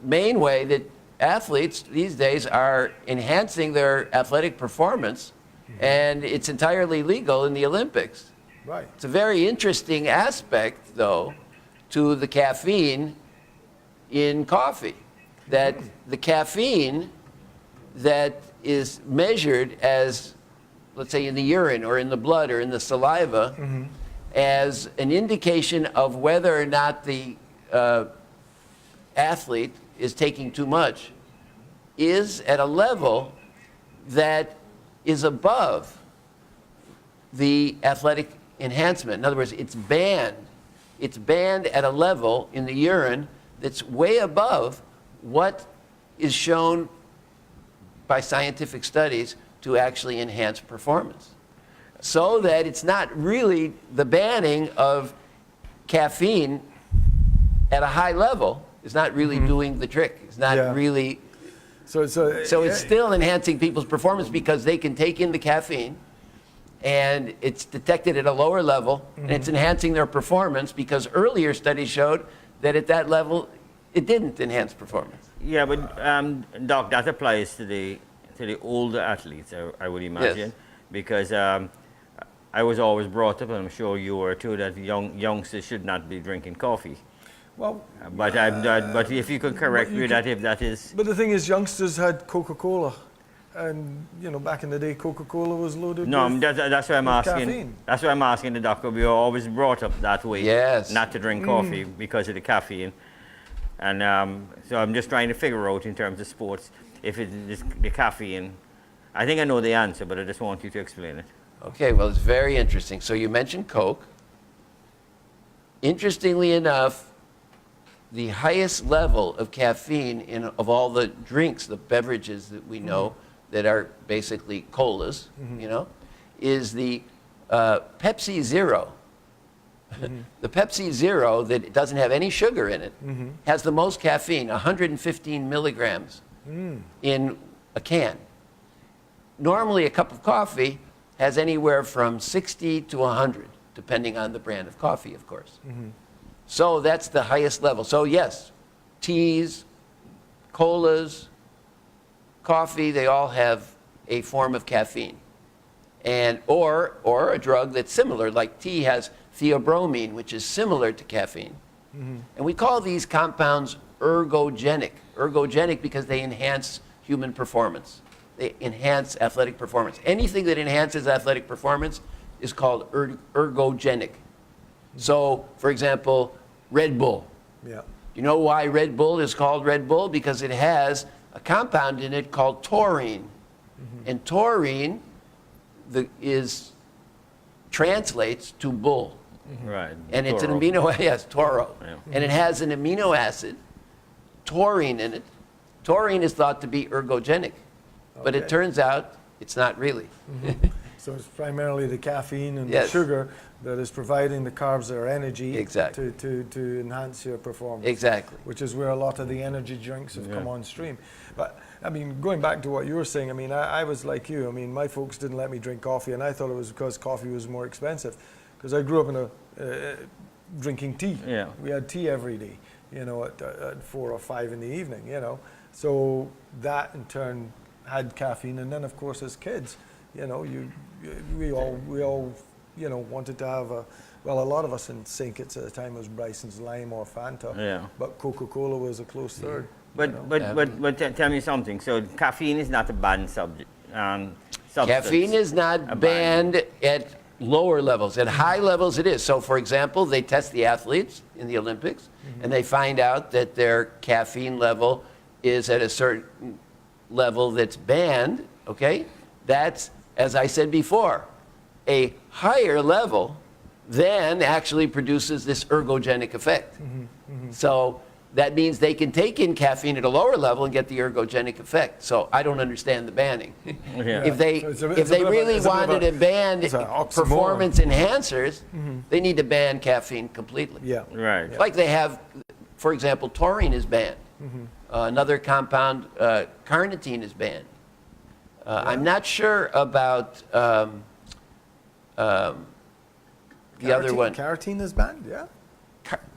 [SPEAKER 16] main way that athletes these days are enhancing their athletic performance, and it's entirely legal in the Olympics.
[SPEAKER 2] Right.
[SPEAKER 16] It's a very interesting aspect, though, to the caffeine in coffee, that the caffeine that is measured as, let's say, in the urine or in the blood or in the saliva, as an indication of whether or not the athlete is taking too much, is at a level that is above the athletic enhancement. In other words, it's banned. It's banned at a level in the urine that's way above what is shown by scientific studies to actually enhance performance. So that it's not really the banning of caffeine at a high level is not really doing the trick. It's not really. So it's still enhancing people's performance because they can take in the caffeine and it's detected at a lower level and it's enhancing their performance because earlier studies showed that at that level it didn't enhance performance.
[SPEAKER 1] Yeah, but Doc, that applies to the older athletes, I would imagine,
[SPEAKER 16] Yes.
[SPEAKER 1] because I was always brought up, and I'm sure you were too, that youngsters should not be drinking coffee.
[SPEAKER 2] Well,
[SPEAKER 1] but if you could correct me that if that is.
[SPEAKER 2] But the thing is, youngsters had Coca-Cola, and back in the day, Coca-Cola was loaded.
[SPEAKER 1] No,
[SPEAKER 2] with,
[SPEAKER 1] that's why I'm asking.
[SPEAKER 2] caffeine.
[SPEAKER 1] That's why I'm asking the doctor. We were always brought up that way,
[SPEAKER 16] Yes.
[SPEAKER 1] not to drink coffee because of the caffeine, and so I'm just trying to figure out in terms of sports if it is the caffeine. I think I know the answer, but I just want you to explain it.
[SPEAKER 16] Okay, well, it's very interesting. So you mentioned Coke. Interestingly enough, the highest level of caffeine of all the drinks, the beverages that we know that are basically colas, is the Pepsi Zero. The Pepsi Zero that doesn't have any sugar in it has the most caffeine, 115 milligrams in a can. Normally, a cup of coffee has anywhere from 60 to 100, depending on the brand of coffee, of course. So that's the highest level. So yes, teas, colas, coffee, they all have a form of caffeine. And or a drug that's similar, like tea has theobromine, which is similar to caffeine. And we call these compounds ergogenic. Ergogenic because they enhance human performance. They enhance athletic performance. Anything that enhances athletic performance is called ergogenic. So, for example, Red Bull.
[SPEAKER 2] Yeah.
[SPEAKER 16] You know why Red Bull is called Red Bull? Because it has a compound in it called taurine. And taurine translates to bull.
[SPEAKER 1] Right.
[SPEAKER 16] And it's an
[SPEAKER 1] Toro.
[SPEAKER 16] amino, yes, toro.
[SPEAKER 1] Yeah.
[SPEAKER 16] And it has an amino acid, taurine in it. Taurine is thought to be ergogenic, but it turns out it's not really.
[SPEAKER 2] So it's primarily the caffeine and
[SPEAKER 16] Yes.
[SPEAKER 2] the sugar that is providing the carbs or energy
[SPEAKER 16] Exactly.
[SPEAKER 2] to enhance your performance.
[SPEAKER 16] Exactly.
[SPEAKER 2] Which is where a lot of the energy drinks have come on stream. But I mean, going back to what you were saying, I mean, I was like you. I mean, my folks didn't let me drink coffee, and I thought it was because coffee was more expensive. Because I grew up in drinking tea.
[SPEAKER 1] Yeah.
[SPEAKER 2] We had tea every day, at 4 or 5 in the evening, So that in turn had caffeine, and then of course as kids, we all wanted to have a lot of us in sync at the time was Bryson's Lime or Fanta.
[SPEAKER 1] Yeah.
[SPEAKER 2] But Coca-Cola was a close third.
[SPEAKER 1] But tell me something. So caffeine is not a banned substance.
[SPEAKER 16] Caffeine is not banned at lower levels. At high levels, it is. So, for example, they test the athletes in the Olympics, and they find out that their caffeine level is at a certain level that's banned, okay? That's, as I said before, a higher level then actually produces this ergogenic effect. So that means they can take in caffeine at a lower level and get the ergogenic effect. So I don't understand the banning. If they really wanted to ban performance enhancers, they need to ban caffeine completely.
[SPEAKER 2] Yeah.
[SPEAKER 1] Right.
[SPEAKER 16] Like they have, for example, taurine is banned. Another compound, carnitine, is banned. I'm not sure about the other one.
[SPEAKER 2] Carotene is banned, yeah.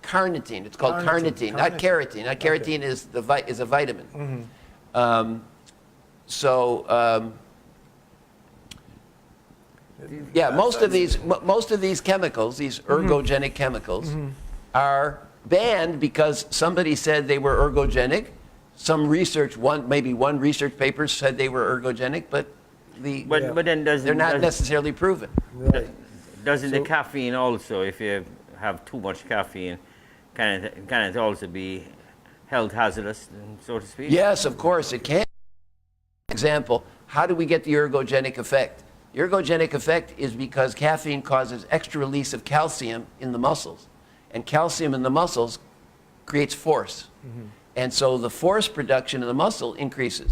[SPEAKER 16] Carnitine. It's called carnitine, not keratin. Not keratin is a vitamin. Yeah, most of these chemicals, these ergogenic chemicals, are banned because somebody said they were ergogenic. Some research, maybe one research paper said they were ergogenic, but
[SPEAKER 1] then
[SPEAKER 16] they're not necessarily proven.
[SPEAKER 2] Right.
[SPEAKER 1] Doesn't the caffeine also, if you have too much caffeine, can it also be health hazardous, so to speak?
[SPEAKER 16] Yes, of course it can. For example, how do we get the ergogenic effect? The ergogenic effect is because caffeine causes extra release of calcium in the muscles. And calcium in the muscles creates force. And so the force production in the muscle increases.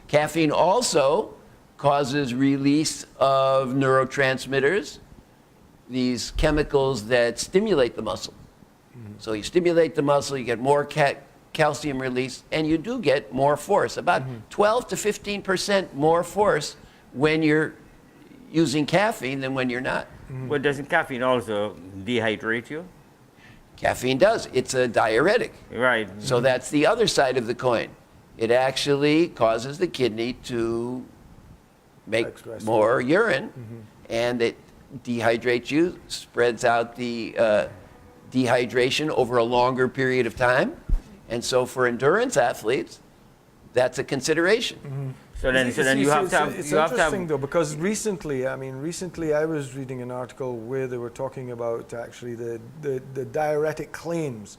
[SPEAKER 16] Caffeine also causes release of neurotransmitters, these chemicals that stimulate the muscle. So you stimulate the muscle, you get more calcium release, and you do get more force, about 12 to 15% more force when you're using caffeine than when you're not.
[SPEAKER 1] But doesn't caffeine also dehydrate you?
[SPEAKER 16] Caffeine does. It's a diuretic.
[SPEAKER 1] Right.
[SPEAKER 16] So that's the other side of the coin. It actually causes the kidney to make more urine, and it dehydrates you, spreads out the dehydration over a longer period of time. And so for endurance athletes, that's a consideration.
[SPEAKER 1] So then you have to have...
[SPEAKER 2] It's interesting though, because recently I was reading an article where they were talking about actually the diuretic claims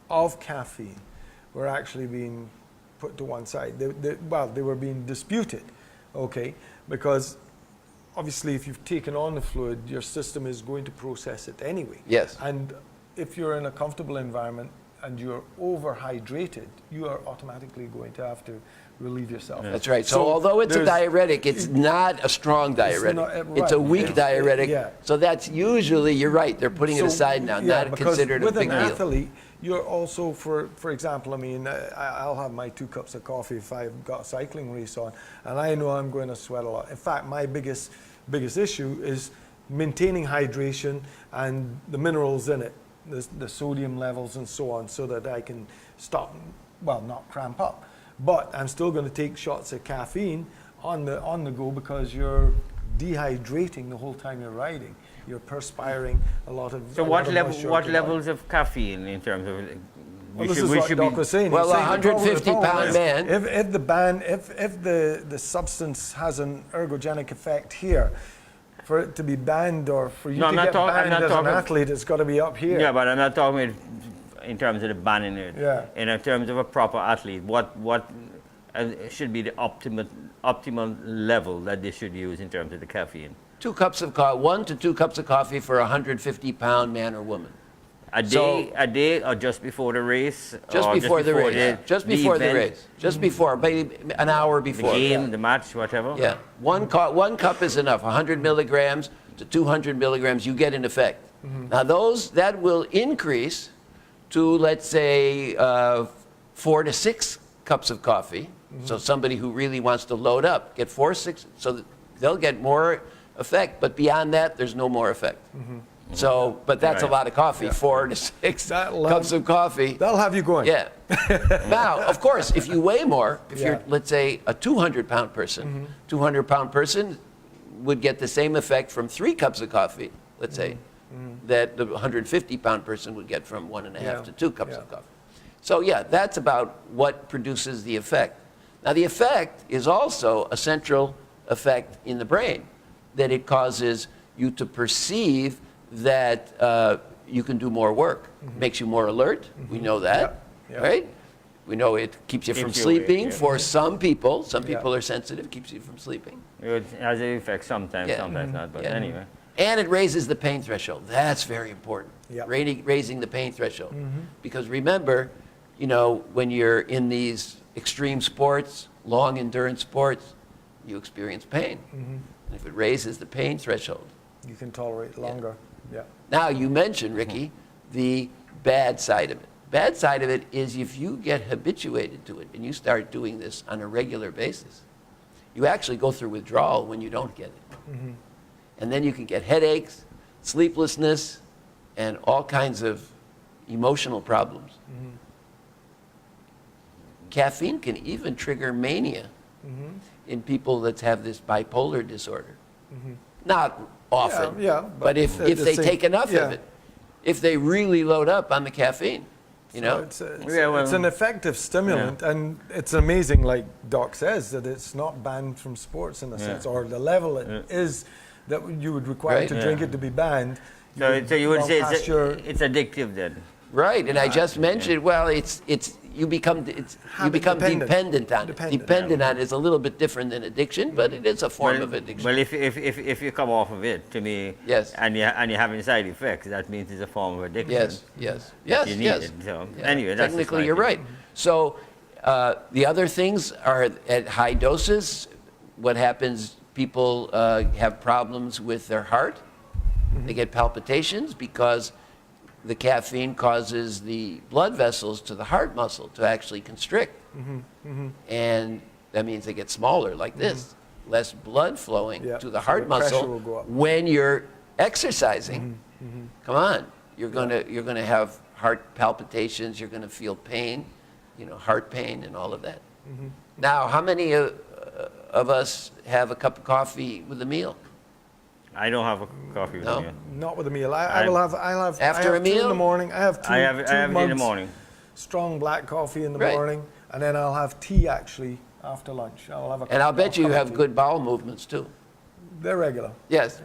[SPEAKER 2] of caffeine were actually being put to one side. They were being disputed, okay, because obviously if you've taken on the fluid, your system is going to process it anyway.
[SPEAKER 16] Yes.
[SPEAKER 2] And if you're in a comfortable environment and you're overhydrated, you are automatically going to have to relieve yourself.
[SPEAKER 16] That's right. So although it's a diuretic, it's not a strong diuretic. It's a weak diuretic.
[SPEAKER 2] Yeah.
[SPEAKER 16] So that's usually, you're right, they're putting it aside now, not considered a big
[SPEAKER 2] with an
[SPEAKER 16] deal.
[SPEAKER 2] athlete, you're also, for example, I mean, I'll have my 2 cups of coffee if I've got a cycling race on, and I know I'm going to sweat a lot. In fact, my biggest issue is maintaining hydration and the minerals in it, the sodium levels and so on, so that I can not cramp up. But I'm still going to take shots of caffeine on the go because you're dehydrating the whole time you're riding. You're perspiring a lot of.
[SPEAKER 1] So what levels of caffeine in terms of?
[SPEAKER 2] This is what Doc was saying.
[SPEAKER 16] Well, 150-pound man.
[SPEAKER 2] If the substance has an ergogenic effect here, for it to be banned or for you to get banned as an athlete, it's got to be up here.
[SPEAKER 1] Yeah, but I'm not talking in terms of the banning it.
[SPEAKER 2] Yeah.
[SPEAKER 1] In terms of a proper athlete, what should be the optimal level that they should use in terms of the caffeine?
[SPEAKER 16] 2 cups of coffee, 1 to 2 cups of coffee for a 150-pound man or woman.
[SPEAKER 1] A day, or just before the race?
[SPEAKER 16] Just before the race. Just before the race. Just before, maybe an hour before.
[SPEAKER 1] The game, the match, whatever?
[SPEAKER 16] Yeah. One cup is enough. 100 milligrams to 200 milligrams, you get an effect. Now that will increase to, let's say, 4 to 6 cups of coffee. So somebody who really wants to load up, get 4 or 6, so they'll get more effect. But beyond that, there's no more effect. So, but that's a lot of coffee, 4 to 6 cups of coffee.
[SPEAKER 2] That'll have you going.
[SPEAKER 16] Yeah. Now, of course, if you weigh more, if you're, let's say, a 200-pound person, 200-pound person would get the same effect from 3 cups of coffee, let's say, that the 150-pound person would get from 1.5 to 2 cups of coffee. So yeah, that's about what produces the effect. Now the effect is also a central effect in the brain, that it causes you to perceive that you can do more work. Makes you more alert, we know that, right? We know it keeps you from sleeping for some people. Some people are sensitive, keeps you from sleeping.
[SPEAKER 1] It has an effect sometimes, sometimes not, but anyway.
[SPEAKER 16] And it raises the pain threshold. That's very important. Raising the pain threshold. Because remember, you know, when you're in these extreme sports, long endurance sports, you experience pain. And if it raises the pain threshold,
[SPEAKER 2] you can tolerate longer.
[SPEAKER 16] Now you mentioned, Ricky, the bad side of it. Bad side of it is if you get habituated to it and you start doing this on a regular basis, you actually go through withdrawal when you don't get it. And then you can get headaches, sleeplessness, and all kinds of emotional problems. Caffeine can even trigger mania in people that have this bipolar disorder. Not often, but if they take enough of it, if they really load up on the caffeine, you know?
[SPEAKER 2] It's an effective stimulant, and it's amazing, like Doc says, that it's not banned from sports in a sense, or the level it is that you would require to drink it to be banned.
[SPEAKER 1] So you would say it's addictive then?
[SPEAKER 16] Right, and I just mentioned, well, you become dependent on it. Dependent on it is a little bit different than addiction, but it is a form of addiction.
[SPEAKER 1] Well, if you come off of it, to me, and you're having side effects, that means it's a form of addiction.
[SPEAKER 16] Yes.
[SPEAKER 1] You need it. So anyway, that's
[SPEAKER 16] technically you're right. So the other things are at high doses. What happens? People have problems with their heart. They get palpitations because the caffeine causes the blood vessels to the heart muscle to actually constrict. And that means they get smaller like this. Less blood flowing to the heart muscle when you're exercising. Come on, you're gonna have heart palpitations, you're gonna feel pain, you know, heart pain and all of that. Now, how many of us have a cup of coffee with a meal?
[SPEAKER 1] I don't have a coffee with a meal.
[SPEAKER 2] Not with a meal. I'll have
[SPEAKER 16] after a meal
[SPEAKER 2] 2 in the morning. I have two.
[SPEAKER 1] I have it in the morning.
[SPEAKER 2] Strong black coffee in the morning, and then I'll have tea actually after lunch.
[SPEAKER 16] I'll bet you have good bowel movements too.
[SPEAKER 2] They're regular.
[SPEAKER 16] Yes,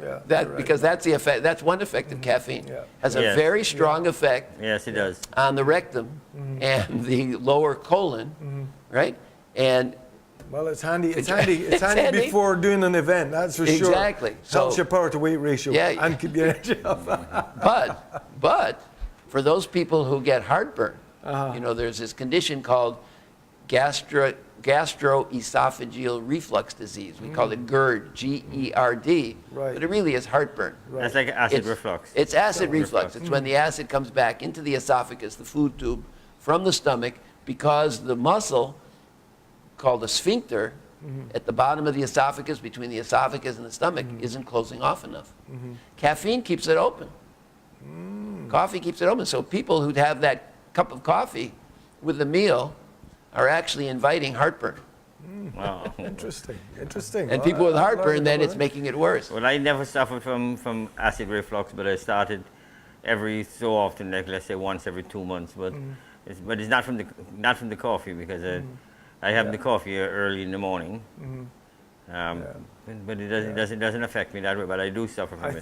[SPEAKER 16] because that's the effect. That's one effect of caffeine. Has a very strong effect.
[SPEAKER 1] Yes, it does.
[SPEAKER 16] On the rectum and the lower colon, right? And
[SPEAKER 2] well, it's handy. It's handy before doing an event. That's for sure.
[SPEAKER 16] Exactly.
[SPEAKER 2] Helps your power to weight ratio. And keep your energy up.
[SPEAKER 16] but for those people who get heartburn, you know, there's this condition called gastroesophageal reflux disease. We call it GERD, G-E-R-D, but it really is heartburn.
[SPEAKER 1] That's like acid reflux.
[SPEAKER 16] It's acid reflux. It's when the acid comes back into the esophagus, the food tube, from the stomach, because the muscle called the sphincter at the bottom of the esophagus, between the esophagus and the stomach, isn't closing off enough. Caffeine keeps it open. Coffee keeps it open. So people who'd have that cup of coffee with the meal are actually inviting heartburn.
[SPEAKER 1] Wow.
[SPEAKER 2] Interesting.
[SPEAKER 16] And people with heartburn, then it's making it worse.
[SPEAKER 1] Well, I never suffered from acid reflux, but I started every so often, like let's say once every 2 months. But it's not from the coffee, because I have the coffee early in the morning. But it doesn't affect me that way. But I do suffer from it.
[SPEAKER 2] I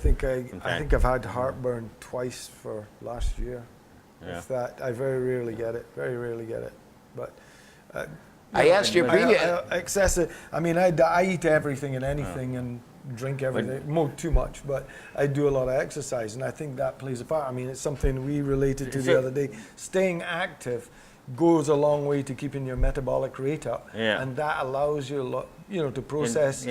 [SPEAKER 2] think I've had heartburn twice for last year. If that, I very rarely get it. But
[SPEAKER 16] I asked your previous.
[SPEAKER 2] Excessive. I mean, I eat everything and anything and drink everything. Too much, but I do a lot of exercise, and I think that plays a part. I mean, it's something we related to the other day. Staying active goes a long way to keeping your metabolic rate up, and that allows you, to process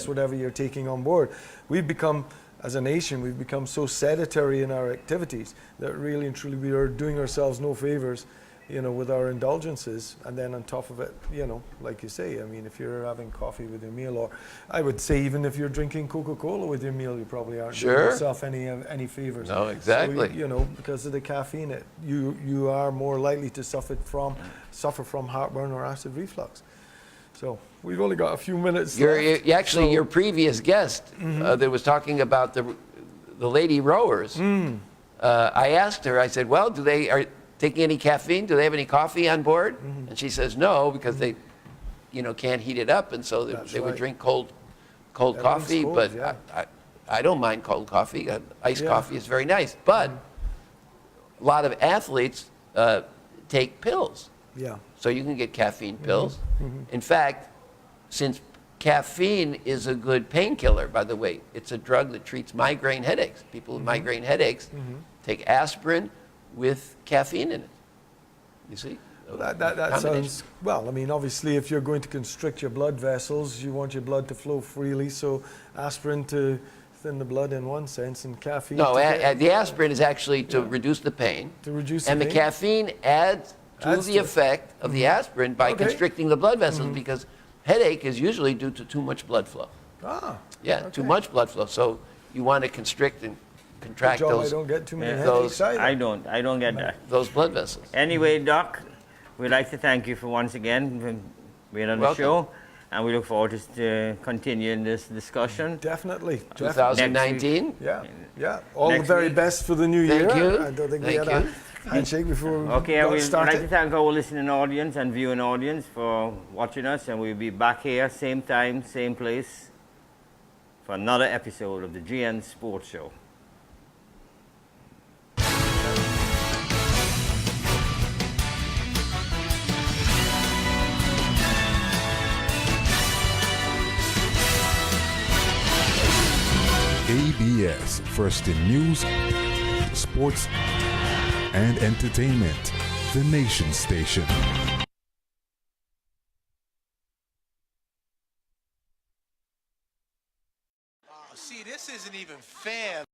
[SPEAKER 2] whatever you're taking on board. We've become, as a nation, we've become so sedentary in our activities that really and truly we are doing ourselves no favors, with our indulgences. And then on top of it, like you say, I mean, if you're having coffee with your meal, or I would say even if you're drinking Coca-Cola with your meal, you probably aren't doing yourself any favors.
[SPEAKER 16] No, exactly.
[SPEAKER 2] So, because of the caffeine, you are more likely to suffer from heartburn or acid reflux. So we've only got a few minutes
[SPEAKER 16] Actually,
[SPEAKER 2] left.
[SPEAKER 16] your previous guest that was talking about the lady rowers, I asked her, I said, well, are taking any caffeine? Do they have any coffee on board? And she says no, because they, can't heat it up, and so they would drink cold coffee.
[SPEAKER 2] Cold,
[SPEAKER 16] but
[SPEAKER 2] yeah.
[SPEAKER 16] I don't mind cold coffee. Iced coffee is very nice. But a lot of athletes take pills.
[SPEAKER 2] Yeah.
[SPEAKER 16] So you can get caffeine pills. In fact, since caffeine is a good painkiller, by the way, it's a drug that treats migraine headaches. People with migraine headaches take aspirin with caffeine in it. You see?
[SPEAKER 2] That sounds, well, I mean, obviously, if you're going to constrict your blood vessels, you want your blood to flow freely, so aspirin to thin the blood in one sense, and caffeine.
[SPEAKER 16] No, the aspirin is actually to reduce the pain.
[SPEAKER 2] To reduce
[SPEAKER 16] the pain. And the caffeine adds the effect of the aspirin by constricting the blood vessels, because headache is usually due to too much blood flow. Too much blood flow. So you want to constrict and contract those.
[SPEAKER 2] I don't get too many headaches either.
[SPEAKER 1] I don't get that.
[SPEAKER 16] Those blood vessels.
[SPEAKER 1] Anyway, Doc, we'd like to thank you for once again being on the show, and we look forward to continuing this discussion.
[SPEAKER 2] Definitely.
[SPEAKER 16] 2019.
[SPEAKER 2] Yeah. All the very best for the new year.
[SPEAKER 16] Thank you.
[SPEAKER 2] I don't think we had a handshake before we got started.
[SPEAKER 1] We'd like to thank our listening audience and viewing audience for watching us, and we'll be back here, same time, same place, for another episode of the GN Sports Show.
[SPEAKER 5] ABS, first in news, sports, and entertainment. The Nation Station.
[SPEAKER 17] See, this isn't even fair.